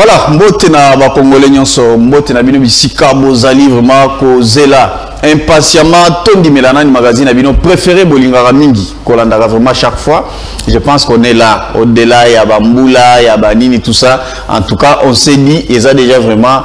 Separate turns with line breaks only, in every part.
Voilà, mbote na ba Congolais nyonso, mbote na bino bisika bozali vraiment kozela impatiemment tondi melana ni magazine na bino préféré bolingaka mingi kolandaka vraiment chaque fois. Je pense qu'on est là au-delà ya bambula, ya banini tout ça. En tout cas, on s'est dit ils a déjà vraiment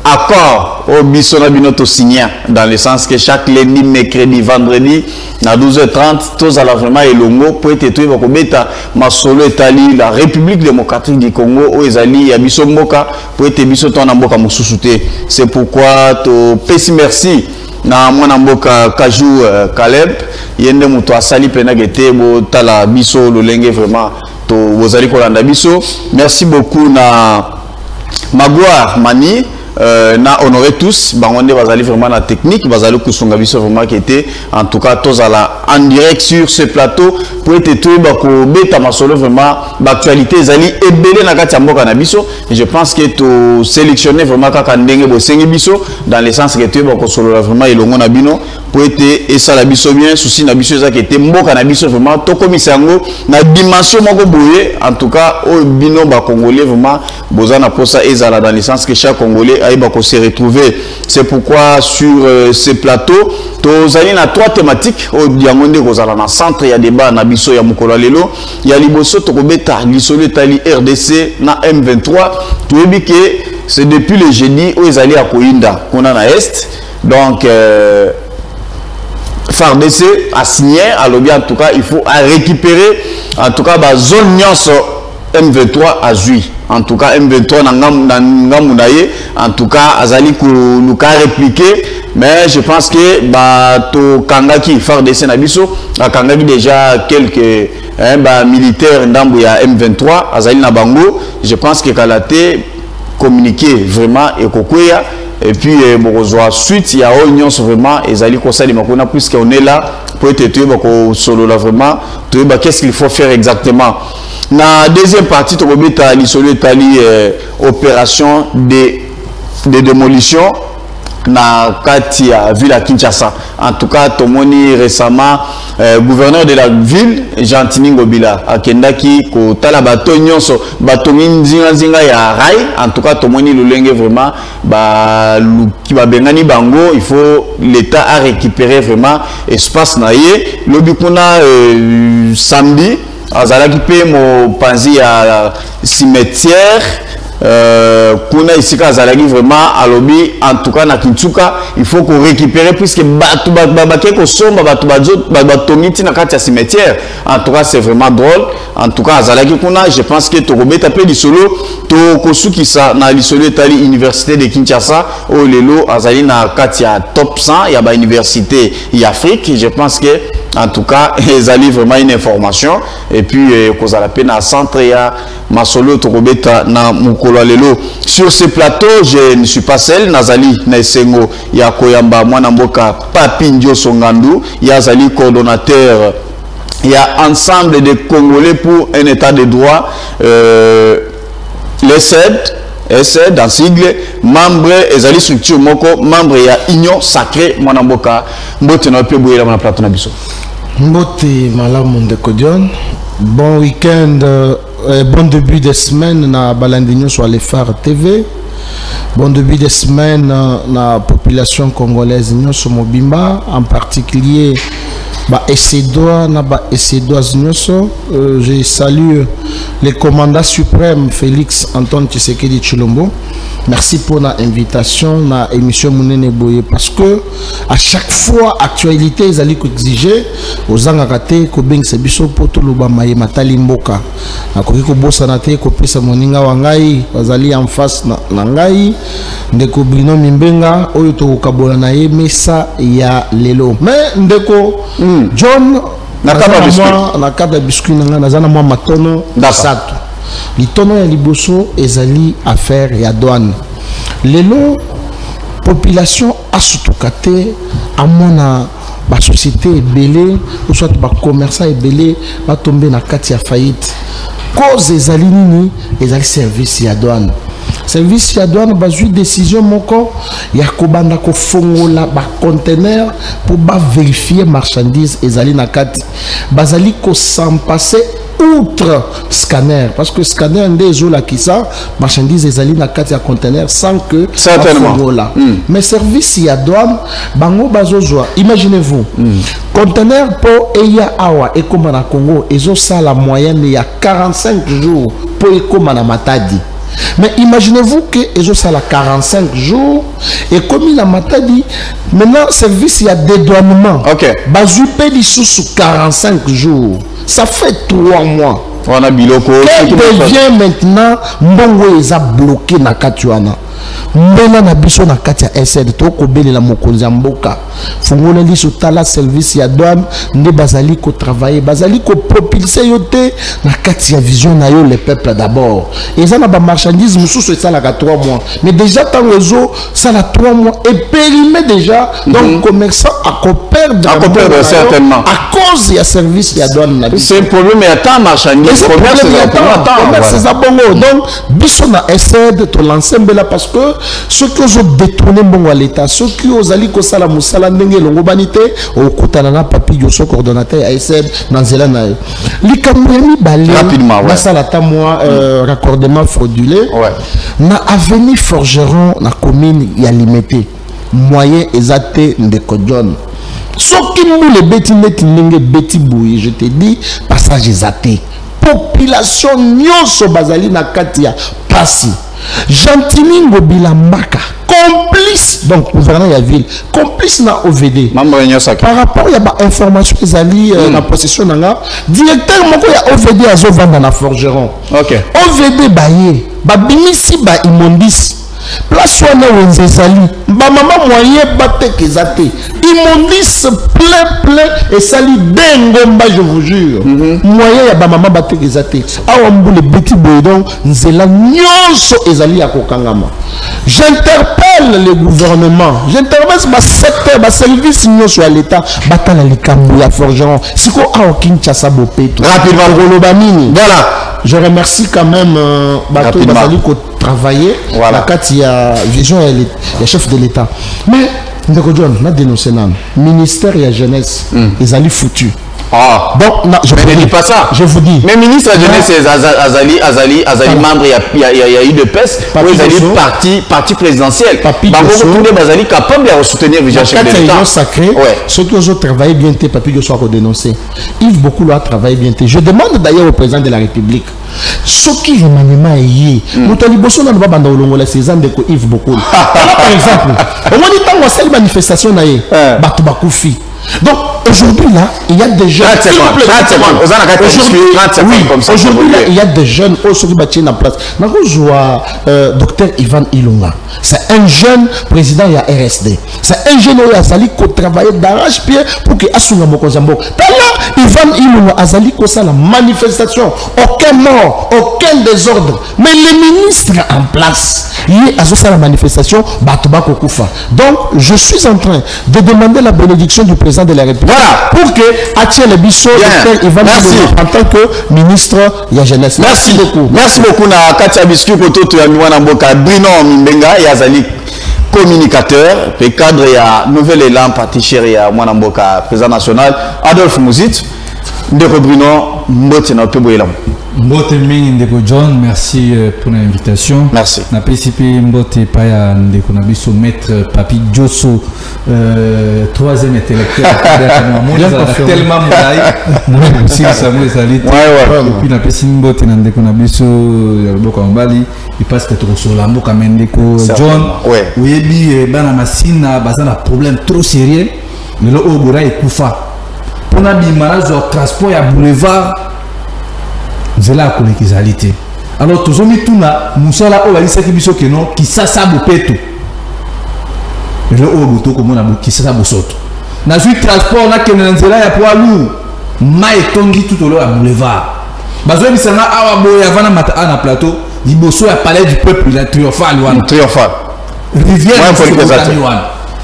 accord au bisona binoto signé dans le sens que chaque lundi, mercredi, vendredi à 12h30 tous à la vraiment elongo pour être tout bakobeta masolo etali la République démocratique du Congo au ezali ya biso mboka pour être biso tona mboka mususu te. C'est pourquoi to pesi merci na mwana mboka Kajou Caleb yende muto asali pena gete bo tala biso lolenge vraiment to bozali kolanda biso. Merci beaucoup na Magloire Mani na honoré tous bangonde bazali vraiment la technique bazali kusunga biso vraiment qui était en tout cas tous à la en direct sur ce plateau pour être tout bako beta masolo vraiment d'actualité zali ebele na kati ya mboka na biso. Je pense que to sélectionner vraiment kaka ndenge bo sengi biso dans le sens que tu bako solo vraiment elongo na bino pour être et ça la biso bien souci na biso za qui était mboka na biso vraiment to komisa yango na dimension moko boye en tout cas au bino ba congolais vraiment bozana posa ezala dans le sens que chaque congolais qu'on s'est retrouvé. C'est pourquoi sur ce plateau, tous allons à trois thématiques. Au Diamonde, vous allez dans le centre, il y a débat, na biso, ya mukolo lelo, il y a liboso, tokobeta, lisolo tali RDC, na M23. Tout est que c'est depuis le jeudi où ils allaient à Koinda, qu'on a na Est. Donc, FARDC a signé, à l'objet en tout cas, il faut récupérer, en tout cas, la zone nyonso M23 à Zui. En tout cas, M23 en tout cas, Azali nous a répliqué. Mais je pense que to Kangaki, FARDC Nabiso, a Kangaki déjà quelques militaires d'Ambouya M23, Azali Nabango. Je pense que Kalate communiqué vraiment et Kokoya. Et puis, suite, il y a union vraiment, et Zali Kosali Makona, puisqu'on est là pour être tué, solo là vraiment, qu'est-ce qu'il faut faire exactement. La deuxième partie, tu as opération de démolition na Katia, ville à Kinshasa. En tout cas, Tomoni récemment, gouverneur de la ville, Jean-Tini Ngobila, à Kendaki, ko tala bato nyonso, bato nzinga ya rai. En tout cas, Tomoni lulenge vraiment, qui va bengani bango, il faut l'État a récupéré vraiment espace naie. Lobikuna samedi, azalaki pe mo panzi ya cimetière. Kuna ici kazalaki vraiment à lobby en tout cas na Kintuka il faut qu'on récupère puisque batu babake ko somba batu batongiti na kati ya cimetière. En tout cas c'est vraiment drôle. En tout cas azalaki kuna je pense que to kobeta pe lisolo to kosuki sa na lisolo etali université de Kinshasa o lelo azali na kati ya top 100 ya ba université ya Afrique. Je pense que en tout cas ils allaient vraiment une information et puis kozala pe na centre ya masolo to kobeta na mukolo lelo. Sur ce plateau, je ne suis pas seul. Nazali Naisengo Yakoyamba Mwanamboka Papi Ndio Songandu, Yazali coordonnateur. Il y a ensemble de Congolais pour un état de droit. Les SED dans sigle, membre Ezali structure moko, membre ya Union Sacrée Mwanamboka. Mbote na pe boyela na plateau na biso.
Mbote malamu ndekodion. Bon week-end. Bon début de semaine na Balandinho sur les phares TV. Bon début de semaine na population congolaise sur Mobimba, en particulier Essédois na Essédoises nyoso. Je salue le commandant suprême Félix Antoine Tshisekedi Tshilombo. Merci pour l'invitation na émission Mounene Boye parce que à chaque fois actualité ils allaient exiger aux angakate ko beng sebiso poto loba maye matali mboka akoki ko bosa te ko pesa moninga wangai bazali en face na ngai ndeko Bruno Mimbenga oyo to kabola na ye mesa ya lelo mais ndeko John na kaba biscuit na nazana mwa matono sato litono ya liboso ezali affaire ya douane lelo population asutukate amona ba société ebele ou soit ba commerçant ebele ba tomber na kati ya faillite cause ezali nini ezali service ya douane service ya douane bazui décision moko ya kobanda ko fongola ba conteneur pour ba vérifier marchandise ezali na kati bazali ko s'en passer outre scanner parce que scanner ndezo la kisa marchandise ezali na kati ya conteneur sans que
certainement
mais service ya douane bango bazozwa imaginez-vous conteneur po eya awa ekoma na Congo ezo sala moyenne ya 45 jours po ekoma na Matadi. Mais imaginez-vous que ils ont ça 45 jours et comme il a matadi, maintenant service il y a dédouanement.
Ok.
Bazupé dit sous 45 jours. Ça fait 3 mois.
On a biloko.
Quel devient maintenant mbongo ils a bloqué na katuana. Mbena na biso na kati ya SR to ko belela mokonzi mboka fungola li sotala service ya douane nde bazali ko travailler bazali ko propulser yote na kati ya vision na yo le peuple d'abord et ça na ba marchandise mususu ça la 3 mois mais déjà tant réseau ça la 3 mois et périmé déjà donc commerçant à perdre
certainement
à cause ya service ya douane
c'est un problème ya tant marchandise commerce
c'est ça bongo donc biso na SR to l'ensemble là parce que ceux qui ont détourné bon à l'état ceux qui ont allé ko sala musala ndenge longo banité au kutana na papi yoso coordonnateur ASM nanzela na likambo ya mibale
rapidement
na sala ta moi raccordement frauduleux na avenue Forgeron na commune ya limité moyen exacté ndeko John soki mbule beti neti ndenge beti bouyi je te dis passage exacté population nyonso bazali na kati ya pasi Gentili Ngobila Maka complice donc gouverneur de la ville complice na OVD par rapport il y a information ils alli la possession nanga directeur moko ya OVD azo vendre na Forgeron OVD baye ba bimisi ba immondice place wana wenzezali ba mama moyen bateke zate immondice plein et sali dengomba je vous jure moyen ya ba mama bateke zate awa mbule petit boydon nzela nyonso ezali ya kokangama. J'interpelle le gouvernement, j'interpelle ma secteur, ma service nyonso à l'état batala likambo ya Forgeron siko awa Kinshasa bopeto
rapidement
golobamini
voilà.
Je remercie quand même bato bazali ko travailler la kati ya vision ya chef de l'état mais ndeko John na dénoncer nan ministère ya jeunesse ils allaient foutu.
Ah.
Donc, je ne dis pas ça. Je vous dis.
Mais ministre de la jeunesse, Azali membre, il y a eu de PES, parti présidentiel.
Papi
Azali capable de soutenir le chef de l'État.
Sacré. Ceux qui ont travaillé bien, Papi Joshua a dénoncé. Yves beaucoup a travaillé bien. Je demande d'ailleurs au président de la République. Ce qui est maniement est Moutali Bosso n'a pas banda olongola Cézanne de Yves beaucoup. Par exemple, au moins il y a une manifestation naïe. Batubakoufi. Donc aujourd'hui là, il y a des jeunes. Aujourd'hui là, il y a des jeunes au Soubati en place. Docteur Ivan Ilunga. C'est un jeune président il y a RSD. C'est un jeune qui a sali qui travaille d'arrache-pied pour que Asunga Mokozambo. Là, Ivan Ilunga a sali qui a la manifestation. Aucun mort, aucun désordre. Mais les ministres en place, il y a la manifestation. Batubako Koufa. Donc je suis en train de demander la bénédiction du président de la République pour que Atiel Bisso en tant que ministre de la jeunesse.
Merci beaucoup. Merci beaucoup na Katia Biscuit Koto to Yamiwana Mboka Bruno Mbenga Yazali communicateur et cadre ya nouvel élan parti chéri ya Mwana Mboka président national Adolphe Mouzit ndeko Bruno mbote na pebo elam.
Mbote mingi ndeko John, merci pour l'invitation.
Merci.
Na PCP mbote paya ndeko na biso maître Papi Josso troisième intellectuel tellement moulaï si Samuel Salit et puis na PCP mbote na ndeko na biso ya Boka Mbali il passe que trop sur la mboka mendeko John oyebi bana masina bazana problème trop sérieux mais le ogora ekufa pona bimarazo transport ya boulevard zela kolekizalité alors tozomi tuna musala o balisa kibiso keno kisasa bopeto le o boto komona kisasa bosoto na zui transport na kena nzela ya poids lourd mai tongi tout le boulevard bazo bisanga awa boya vana mata na plateau liboso ya palais du peuple la triomphal wana
triomphal
rivière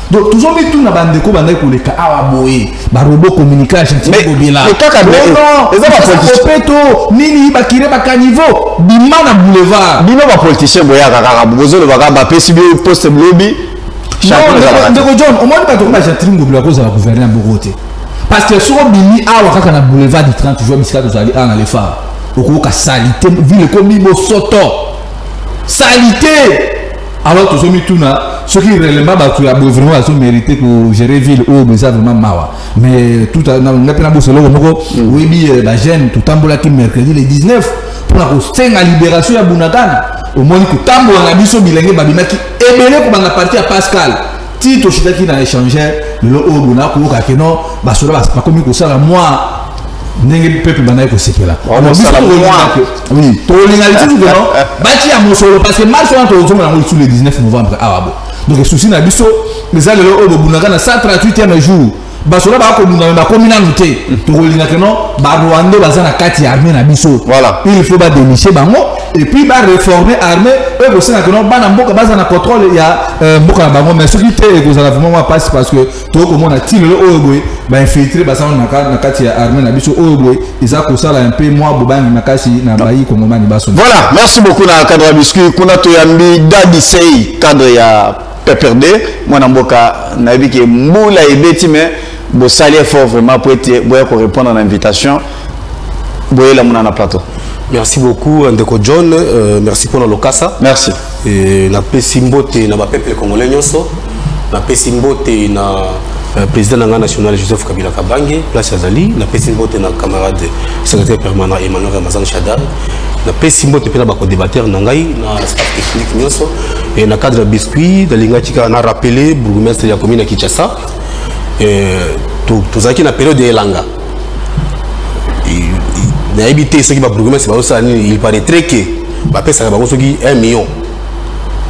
Donc toujours mis tout na bande ko bande ko le ka awa boye ba robot communication ti ko bila
mais kaka
non
les
politiciens nini ba kire ba caniveau bima na boulevard
bino ba politiciens boya kaka bozo le baka ba pesi bi poste lobby
non ndeko John au moins pas to ba jatringo bila ko za gouverner en Bogoté parce que sur bimi awa kaka na boulevard du 30 jours bisika to zali ana le phare oko ka salité ville ko mi bo soto salité. Alors tout ce mituna ce qui réellement vraiment à mérité pour gérer ville ou mais ça vraiment mawa mais tout na pena bosse lo moko oui bi la gêne tout tambola qui mercredi le 19 pour la senga libération ya Bunagana au moins que tambola na biso bilenge babimaki ebele ko banga parti à Pascal tito chitaki na échanger le o buna ko ka keno ba sola ba komi ko sala moi ndenge peuple banaye ko sepela oui to l'égalité du non bati ya mosolo parce que marche on to zoma ngo le 19 novembre awabo donc souci na biso les alelo o bobunaka na 138e jour basola ba ko bunda ba komina noté to l'ingaka non ba Rwanda bazana kati ya armée na biso
voilà
il faut ba dénicher bango et puis ba réformer armée e ko sena que non bana mboka bazana contrôle ya mboka na bango mais ce qui fait que ça vraiment passe parce que to ko mona tilelo o boy ba infiltrer bazana na kati ya armée na biso o boy isa ko sala un peu moi bobangi na kasi na bayi ko ngomani baso.
Voilà, merci beaucoup na cadre biscuit kuna to yambi dadi sei cadre ya PPRD mwana mboka na biki mbula ebeti mais bo salier fort vraiment pour être pour répondre à l'invitation boye la mona na plateau.
Merci beaucoup Ndeko John, merci pour l'okasa.
Merci.
Et na pesimbote na ba peuple congolais nyonso, na pesimbote na président national Joseph Kabila Kabange, place Azali, na pesimbote na camarade secrétaire permanent Emmanuel Ramazan Chadar, na pesimbote pe na ba co-débatteur nangai na staff technique nyonso et na cadre biscuit de lingatika na rappeler bourgmestre ya commune Kinshasa. Tout ça qui na période de Elanga. Il habité ceux qui va bourgmestre il paraîtrait que ba pesa ba ceux qui 1 million.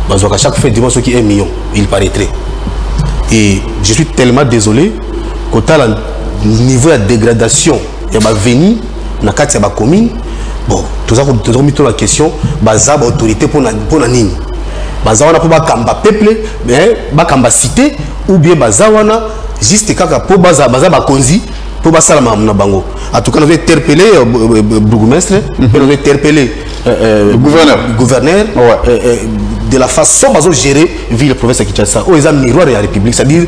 Bazoka chaque fin dimanche ceux qui 1 million, il paraîtrait. Et je suis tellement désolé qu'au niveau de dégradation il y a venu na kati ya commune. Bon, tout ça on mis la question baza autorité pour na nini. Baza wana pour ba kamba peuple mais ba kamba cité ou bien baza wana juste kaka pour baza ba konzi pour basala na bango. En tout cas, on avait interpellé bourgmestre, on avait interpellé gouverneur de la façon dont gérer ville province de Kinshasa. Oh, ils ont miroir de la République, c'est-à-dire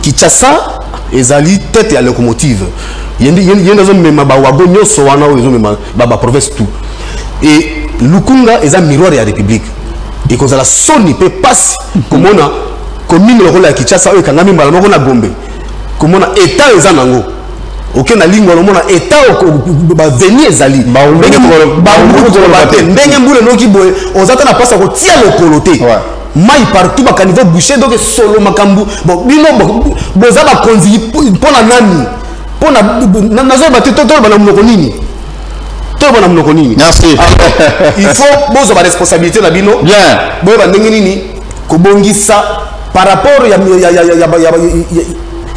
Kinshasa, ils ont tête à locomotive. Il y a des zones même wagon nyoso wana ils ont même ba province tout. Et Lukunga, ils ont miroir de la République. Et quand la Sony peut passer comme on a commune le rôle à Kinshasa, eux quand même malamo na Gombe. Comme on a état ils ont nango. Ok na lingua no mona état ba venir ezali ba ndenge mbule noki boye ozata na pasa ko tia le coloté mai partout ba caniveau bouché donc solo makambu bon bino boza ba konzi pona nani pona nazo ba to ba munoko nini to ba munoko nini
merci
il faut bozo ba responsabilité na bino
bien
boye ba ndenge nini ko bongisa par rapport il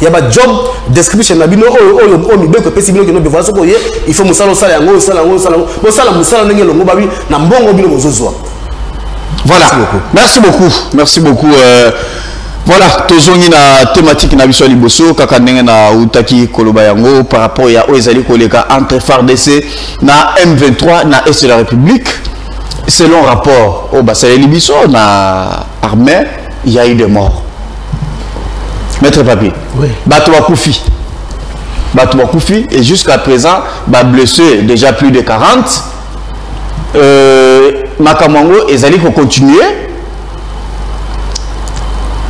y a un job description na bino o mi beko pesi bino que no bevoir so koye il faut musala sala yango sala musala ndenge longo babi na mbongo bino bozozwa.
Voilà, merci beaucoup voilà tozongi na thématique na biso liboso kaka ndenge na utaki koloba yango par rapport ya oezali koleka entre FARDC na M23 na Est de la République selon rapport au basale libiso na armée il y a eu des morts. Maître Papi, oui. Batouba Koufi et jusqu'à présent, blessé déjà plus de 40. Makamango et Zali vont continuer.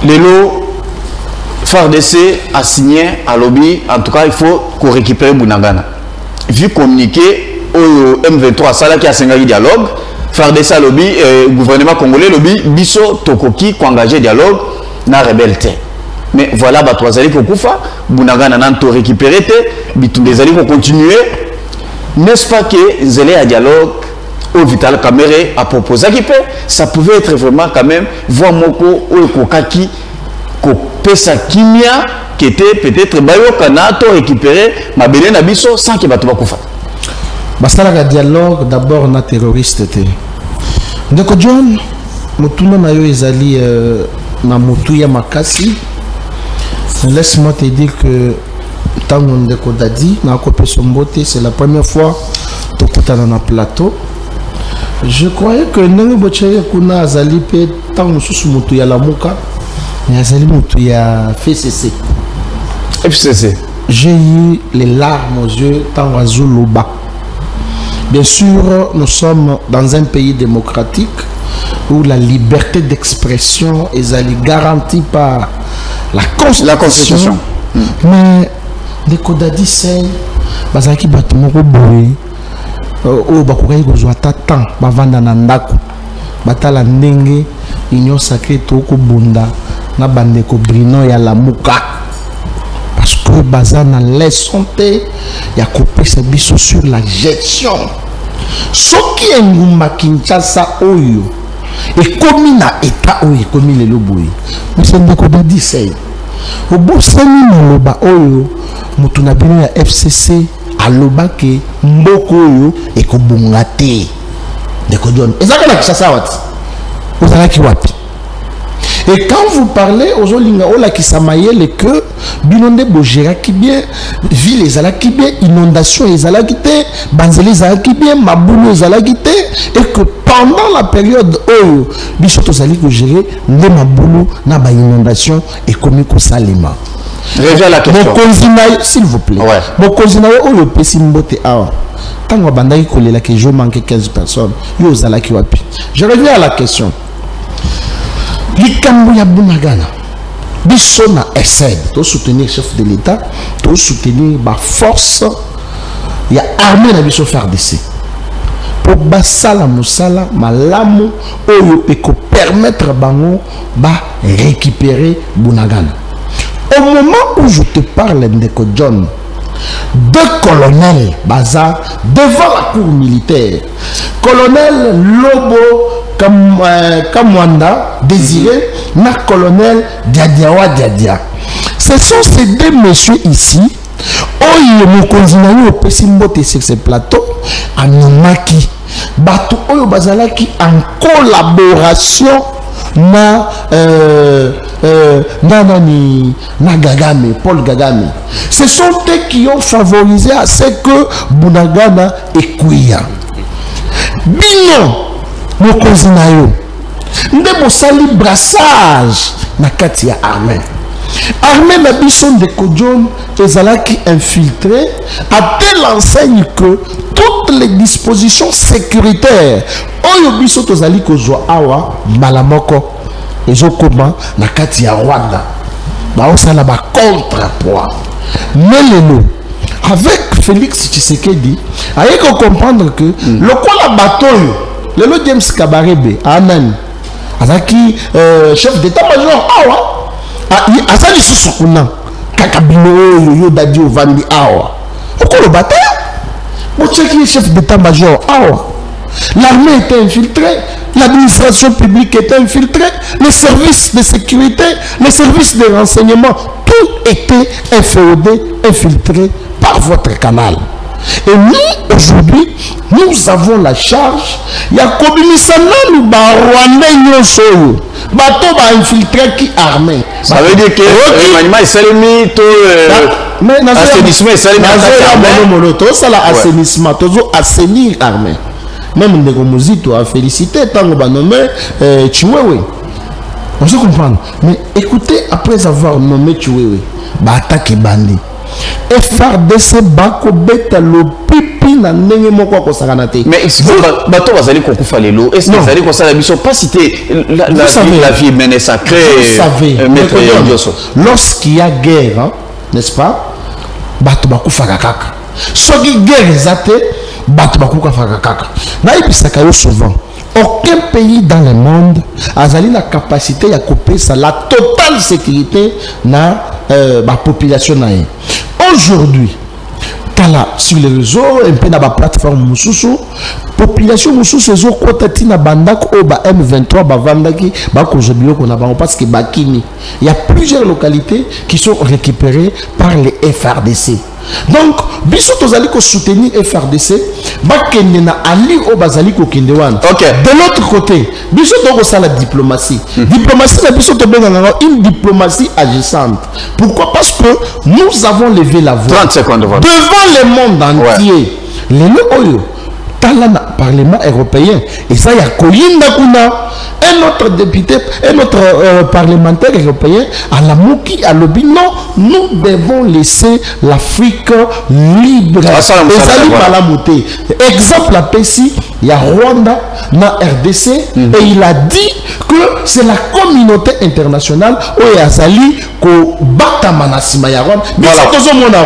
Lélo, FARDC a signé à lobby, en tout cas il faut qu'on récupère Bunagana. Vu communiquer au M23, ça là qui a 5 dialogue, FARDC a lobby, gouvernement congolais lobby, Biso Tokoki qui engagé dialogue, na rebelle. Mais voilà, Batouazali Kokoufa, Bunagana Nanto récupéré, des alliés vont continuer. N'est-ce pas que Zélé à dialogue au Vital Kamere a proposé qui ça pouvait être vraiment quand même voir Moko ou Kokaki, Kopesa Kimia, qui était peut-être Bayo Kanato récupéré, ma belle Nabiso sans que Batouba Koufa.
Basta la dialogue d'abord na terroriste. Donc John, Mutuna Mayo Ezali na Mutuya Makasi. Laisse-moi te dire que tant on Dadi, c'est la première fois que tu es dans un plateau. Je croyais que Nengue Bocheye Kuna Azali pe tant sous mutu ya la muka, mais Azali mutu ya FCC.
FCC.
J'ai eu les larmes aux yeux tant Azuluba. Bien sûr, nous sommes dans un pays démocratique où la liberté d'expression est garantie par la Constitution. Mais les Kodadi c'est bazaki batumoko boye o bakokai kozwa temps bavanda na ndako batala ndenge union sacrée to ko bunda na bandeko Brino ya Lamuka parce que bazana leçon te ya kopesa biso sur la gestion soki engumba Kinshasa oyo ekomi na état oyo ekomi lelo boye monsieur ndeko Dadi sei obosani maloba oyo mutu na bino ya FCC aloba ke mboko oyo ekobunga te ndeko John ezaka na Kinshasa wati ozalaki wapi. Et quand vous parlez aux Olinga Ola qui s'amaille que Binonde Bogera qui bien, ville les alaki bien, inondation les alakité, Banzeli les alaki bien, Maboulou les alakité, et que pendant la période où Bichoto Zali que gérer, les Maboulou n'a pas inondation et commis que Salima.
Reviens à la question.
Mon s'il vous plaît.
Ouais.
Mon consignaire, oh le pessimbote ah. Tant que Bandaï collé là que je manque 15 personnes, yo zalaki wapi. Je reviens à la question. Likambo ya Bunagana biso na essaie de soutenir chef de l'État, de soutenir la force ya armée na biso FARDC pour basala musala malamu oyo eko permettre bango ba récupérer Bunagana. Au moment où je te parle ndeko John, deux colonels baza devant la cour militaire, colonel Lobo Kamwanda Désiré, na colonel Diadiawa Diadia. Ce sont ces deux messieurs ici, oyo mokonzinayo pesimbote sur ce plateau, Aminaki, bato oyo bazalaki en collaboration na Gagame, Paul Gagame. Ce sont eux qui ont favorisé à ce que Bunagana ekuya. Bino mokonzinayo nde mosali brassage na kati ya armée. Armée na biso ndeko John ezalaki infiltré à telle enseigne que toutes les dispositions sécuritaires oyo biso tozali kozwa awa malamoko ezokoma na kati ya Rwanda baosala ba contrepoids. Mais lelo avec Félix Tshisekedi aye ko comprendre que lokola bateau lelo James Kabarebe anani azaki chef d'état-major awa azali susukuna kakabino yo dadi ovandi awa okolo bata bocheki chef d'état-major awa. L'armée était infiltrée, l'administration publique était infiltrée, les services de sécurité, les services de renseignement, tout était infiltré par votre canal. Et nous, aujourd'hui, nous avons la charge. Il y a Kobimisana nous Rwandais Nyosoyo. Bateau va infiltrer qui armée.
Ça veut dire que l'animal est salami,
mais
assainissement est salami.
Assainissement, toujours assainir armée. Même Ndeko Muzito a félicité tant qu'on va nommer Chiwewe. On se comprend. Mais écoutez, après avoir nommé Chiwewe, attaque bandi. FARDC bako beta lo pipi na ndenge moko ko sakanate.
Mais bato bazali ko kufa lelo. Est-ce que bazali ko sala biso pas citer la vie humaine sacrée. Maître Yoso.
Lorsqu'il y a guerre, hein, n'est-ce pas? Bato bakufa kaka. Soki guerre ezate bato bakufa kaka. Na ibisaka yo souvent. Aucun pays dans le monde a la capacité à couper ça, la totale sécurité na la population. Aujourd'hui, sur les réseaux, un peu dans la plateforme Moussoussou, population Moussoussou, c'est au Bandak ou M23 Bavandaki, parce que Bakini. Il y a plusieurs localités qui sont récupérées par les FARDC. Donc, biso tozali ko soutenir FRDC, bakende na ali o bazali ko kende wana. De l'autre côté, biso toko ça la diplomatie. Diplomatie na biso to benga une diplomatie agissante. Pourquoi? Parce que nous avons levé la voix
30 secondes devant
le monde entier. Les oyo dans le Parlement européen et ça y a Koyinda Kuna, un autre député, un autre parlementaire européen à la Mouki à l'Obi. Non, nous devons laisser l'Afrique libre. Et ça lui par la montée. Exemple à Pessi, il y a Rwanda, na RDC, et il a dit que c'est la communauté internationale où Azali ko batamana simayaron. Mais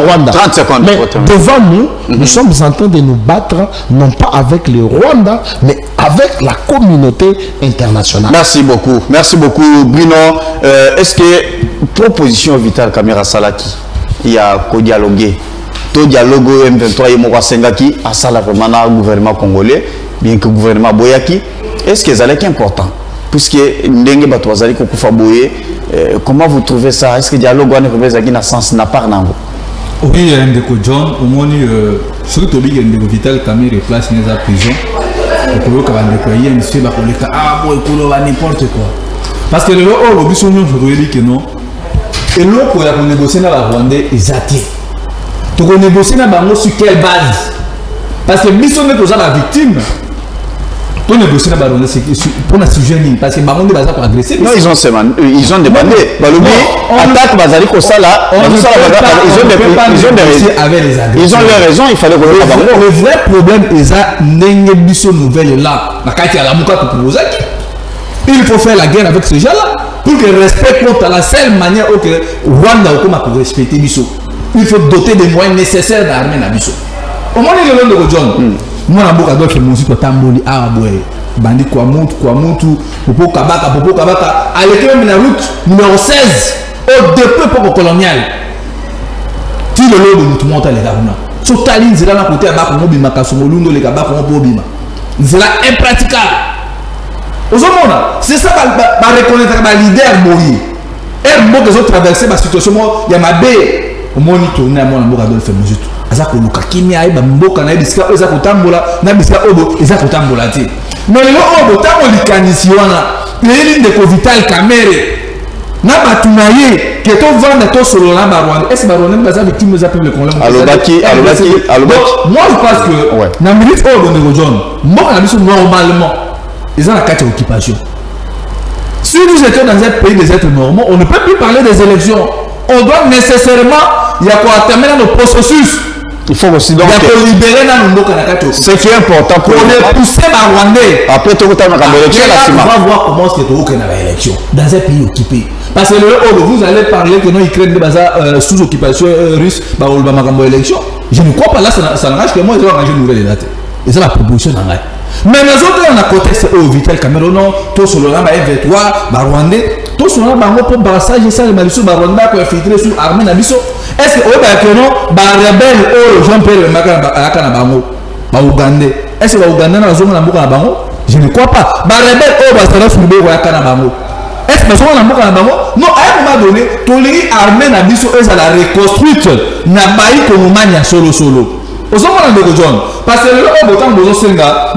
Rwanda.
30 secondes.
Mais devant nous, nous sommes en train de nous battre non pas avec le Rwanda, mais avec la communauté internationale.
Merci beaucoup. Merci beaucoup, Bruno. Est-ce que proposition vitale Caméra Salaki, il y a qu'au dialoguer, tout dialogue M23 et Mouassengaki, à Sala vraiment le gouvernement congolais, bien que le gouvernement Boyaki, est-ce que c'est important? Puisque Ndenge Batouazali Kokufa Boye, comment vous trouvez ça? Est-ce que le dialogue n'a sens n'a pas nango?
Oui, Ndeko John, au moins, surtout que Ndeko Vital Caméra place dans la prison. N'importe quoi. Parce que le biso nous dit que non. Et l'autre pour négocier dans la Rwandais est athée. Tu peux négocier dans bango sur quelle base? Parce que biso n'est pas la victime. Tu négocier dans la Rwandais pour un sujet parce que bango est pour agresser.
Non, ils ont demandé. Attaque Bazali Kosala. Ils ont les raisons. Il fallait que
le vrai problème est ça. N'engue biso nouvelle là. La carte à la mouka pour proposer. Il faut faire la guerre avec ces gens-là pour que le respect compte à la seule manière où Rwanda pour respecter biso. Il faut doter des moyens nécessaires d'armer la biso. Au moins il est le de John. Moi la boka doit faire musique pour tamboli boy. Bandi kwa mutu popo kabaka à l'école de la route numéro 16 au dépôt pour colonial. Tu le lot de mutu monta les gars. Sur ta ligne zela na côté à bako mobima kasomolundo les gaba ko mobima. Zela impraticable. C'est ça va reconnaître le leader Moïse. Et moi que j'ai traversé ma situation, il y a ma baie. Au moins il tourne à moi la boka faire musique. Azako luka kimia iba mboka na ibiska eza kotambola na biska obo eza kotambola te. Mais le obo tango likanisi wana les de Vital Caméra na batunaye que to vendre to solo na Rwanda. Est-ce que Rwanda baza victime za peuple congolais?
Alobaki.
Moi je pense que na minute obo de John, mboka na biso normalement ils ont la carte d'occupation. Si nous étions dans un pays des êtres normaux, on ne peut plus parler des élections. On doit nécessairement, il y a quoi terminer nos processus.
Il faut aussi donc
libérer
ce qui est important pour
pousser ma Rwandais.
Après tout le temps, on
va voir comment c'est que l'élection dans un pays occupé. Parce que vous allez parler que non, Ukraine est sous occupation russe, élection. Je ne crois pas là, ça n'engage que moi, ils ont engagé une nouvelle date. Et c'est la proposition d'engagement. Mais nous autres, on a contesté au Vital Caméra, tout sur le M23, Rwandais, tout sur le Bango pour brassage et ça, le Malisou, Rwanda, pour infiltrer sur l'armée Nabiso. Est-ce que non, rebelle, Jean-Pierre Makana Bango, Ougandais, est-ce que Ougandais n'a zone à Bango? Je ne crois pas. Rebelle, Bastara Foubé, Wakana Bango. Est-ce que nous sommes à Bango? Non, à un moment donné, tous les armées Nabiso, elles à la reconstruite, n'a pas eu comme mania solo. Aux hommes de John, parce que le temps de Senga,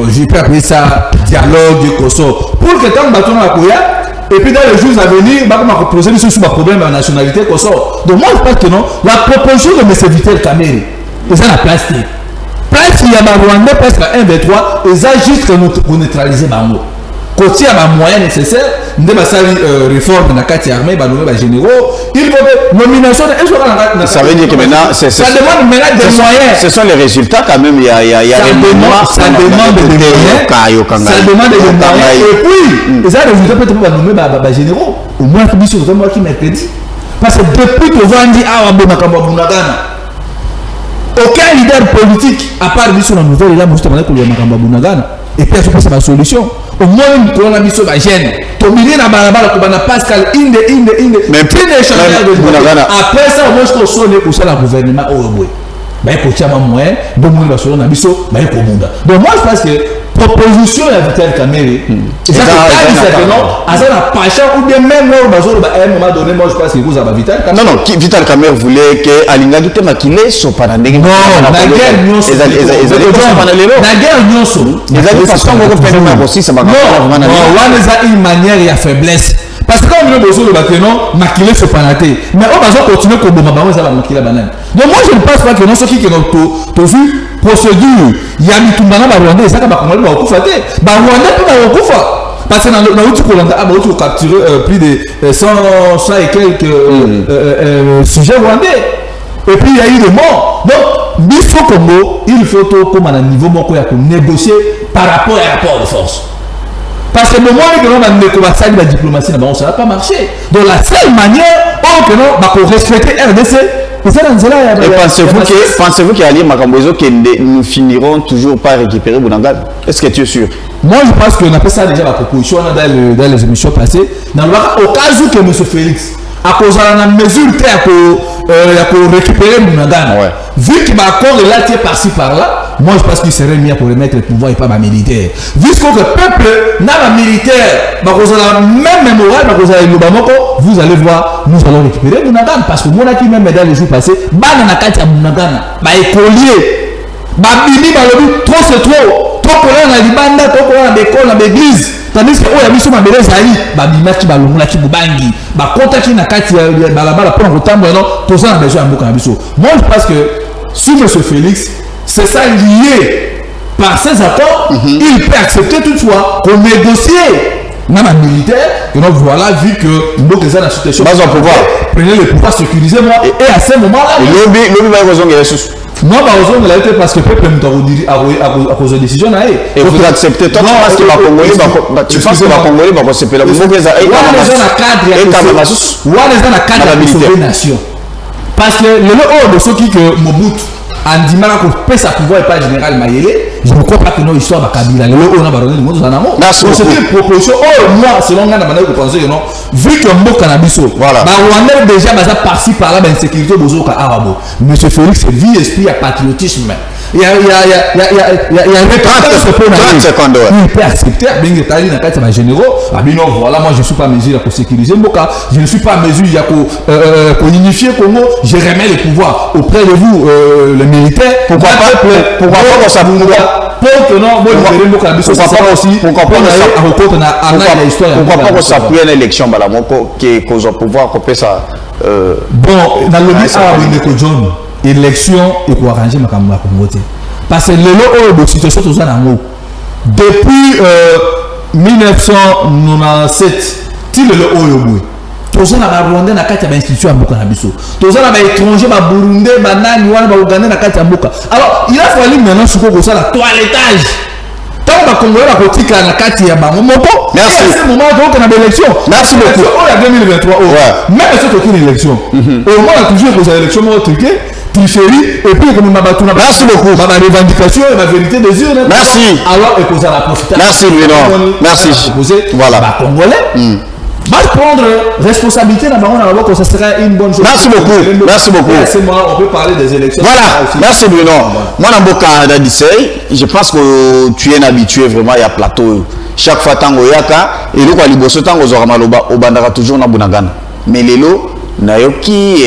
j'ai pu appeler ça dialogue, Koso, pour que tant bâton à Koya, et puis dans les jours à venir, on va poser sur le problème de la nationalité Koso. Donc moi je pense que non, la proposition de M. Vital Caméra, c'est la plastique. Presque il y a ma Rwanda, presque à 1, 2, 3, et ça juste pour neutraliser Bango. Côté à ma moyen nécessaire, nous avons une réforme dans la carte armée, nous généraux. Il faut que nomination.
Ça veut dire que maintenant, ça
demande maintenant des moyens.
Ce sont les résultats quand même. Il y a
ça demande des moyens. Ça demande des moyens. Et puis, les résultats peut-être nommer les généraux. Au moins, il faut vraiment qui mercredi. Parce que depuis que vous dit aucun leader politique, à part lui sur la nouvelle, il a montré que le Makamba et puis c'est la solution. Au moins on a mis sur la gêne. Tominer na balabala ko bana Pascal inde. Mais après ça on va se sonner pour ça le gouvernement au bout. Ba ko tiama moyen de moun ba solo na biso ba ko munda. Donc moi je pense que proposition à Vital Kamerhe. Et ça, c'est non, à ça, la passion, ou bien même là, à un moment donné, moi je pense que vous avez Vital Kamerhe.
Non, Vital Kamerhe voulait que Alinga Dute Makile soit pas dans des.
Non, la guerre nyonso. La guerre nyonso.
Les amis, façon, on va faire aussi, ça va pas.
Non, on a une manière et à faiblesse. Parce que quand on a besoin de bâtiment, Makile se panaté. Mais on va continuer comme Bamabama, ça va Makile banane. Donc moi je ne pense pas que non, ceux qui ont vu procédure, il y a mis tout le monde à Rwanda, ça va Congolais va Okufate. Rwanda peut pas Okufa. Parce que dans l'autre Rwanda, on a capturé plus de 100 et quelques sujets rwandais. Et puis il y a eu des morts. Donc, il faut Congo, il faut comme à un niveau pour négocier par rapport à rapport de force. Parce que le moment où on a négocié la diplomatie, ça n'a pas marché. Donc la seule manière, pour respecter RDC,
et pensez-vous qu'Ali Makambozo, nous finirons toujours par récupérer Bounangal? Est-ce que tu es sûr?
Moi, je pense qu'on a fait ça déjà la proposition dans les émissions passées. Au cas où que M. Félix, à cause de la mesure pour récupérer Bounangal, vu qu'il va encore relater par-ci par-là, moi je pense qu'il serait mieux pour remettre le pouvoir et pas ma militaire. Vu que le peuple n'a pas militaire, la même morale, vous allez voir, nous allons récupérer Bounagana. Parce que moi, qui même dans les jours passés, Bananakati à Bounagana, écolier, Bini, trop c'est trop. Trop pour la Libanda, trop pour l'école, l'église. Tandis que oh, il y a ma belle Zali, Bimaki, Balongla, Kibubangi, Bakota, Nakati, Balabala, pour un temps, tout ça a besoin de beaucoup. Moi je pense que si M. Félix, c'est ça lié par ces accords, il peut accepter toutefois qu'on négocie même un militaire, et donc voilà, vu que nous sommes dans la situation, prenez le pouvoir, sécurisez-moi, et à ce moment-là, non, parce que le peuple à cause de décision.
Et vous acceptez, toi, tu penses que les Congolais vont se payer la
cadre de la nation. Parce que le haut de ceux qui Mobutu Andimara qu'on peut sa pouvoir et pas général Mayele, je ne crois pas que nos histoires va Kabila. Le haut n'a pas donné le monde en amont. Donc c'était une proposition. Oh, moi, selon moi, vous pensez que non, vu que Mbo Cannabis, voilà. Rwanda déjà par-ci par-là, insécurité, Bozoka Arabo. Monsieur Félix, c'est vie, esprit, il y a patriotisme. Il y a 30 secondes. Il peut accepter, bien que Tali n'a pas généraux. Voilà, moi je ne suis pas à mesure pour sécuriser Mboka. Je ne suis pas à mesure pour unifier Congo. Je remets le pouvoir auprès de vous, les militaires. Pourquoi pas ça
pourquoi pas s'appuyer à l'élection qui cause au pouvoir qu'on peut ça
bon dans le but John élection et pour arranger ma caméra pour voter parce que le situation tout ça depuis 1997 il le haut toza na Rwanda na kati ya institution ya mboka na biso toza na ba étranger ba Burundi ba nani wana ba Uganda na kati ya mboka alors il a fallu maintenant suko ko sala toilettage tant ba Congolais ba kotika na kati ya bango moko merci à ce moment donc on a l'élection
merci beaucoup
oh ya 2023 oh même si c'est aucune élection au moins toujours que les élections mo truqué tricherie et puis comme Mabatu na
merci beaucoup
ma revendication et ma vérité des urnes
merci
alors et que ça la profiter
merci Bruno merci
voilà ba Congolais va prendre responsabilité dans le ça sera une bonne chose.
Merci beaucoup. Merci beaucoup.
C'est moi, on peut parler des élections.
Voilà. Merci Bruno. Moi, dans le cas d'Adissei, je pense que tu es habitué vraiment à plateau. Chaque fois tango yaka et le quoi liboso tango zoramaloba au bandara toujours na Bounagana. Mais lelo nayoki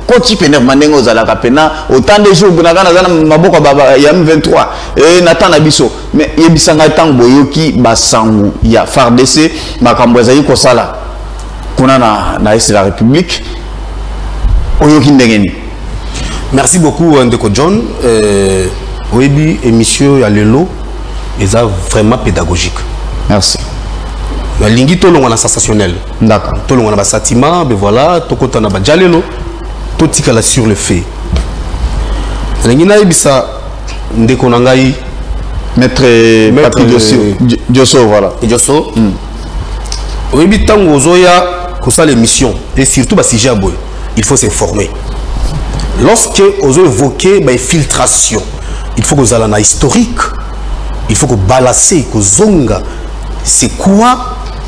koti pena mandengo zalaka pena autant de jours Bounagana zana maboko baba ya M23 et Nathan Abisso mais yebisanga tango boyoki basangu ya FARDC makambo ezali ko sala kuna na est la République oyoki ndengeni.
Merci beaucoup Ndeko John oyebi émission ya lelo eza vraiment pédagogique.
Merci.
La lingi tolonga na sensationnel.
D'accord.
Tolonga na basatima, ben voilà, tokota na bajalelo, totikala sur le fait. Lingi na ibisa ndeko na ngai
maître Patrick Diosso voilà.
Diosso. Oyebi tango zoya ko ça l'émission et surtout ba sujet boy, il faut s'informer. Lorsque ozo évoquer ba filtration, il faut que vous allez na historique. Il faut que balasser, que zonga. C'est quoi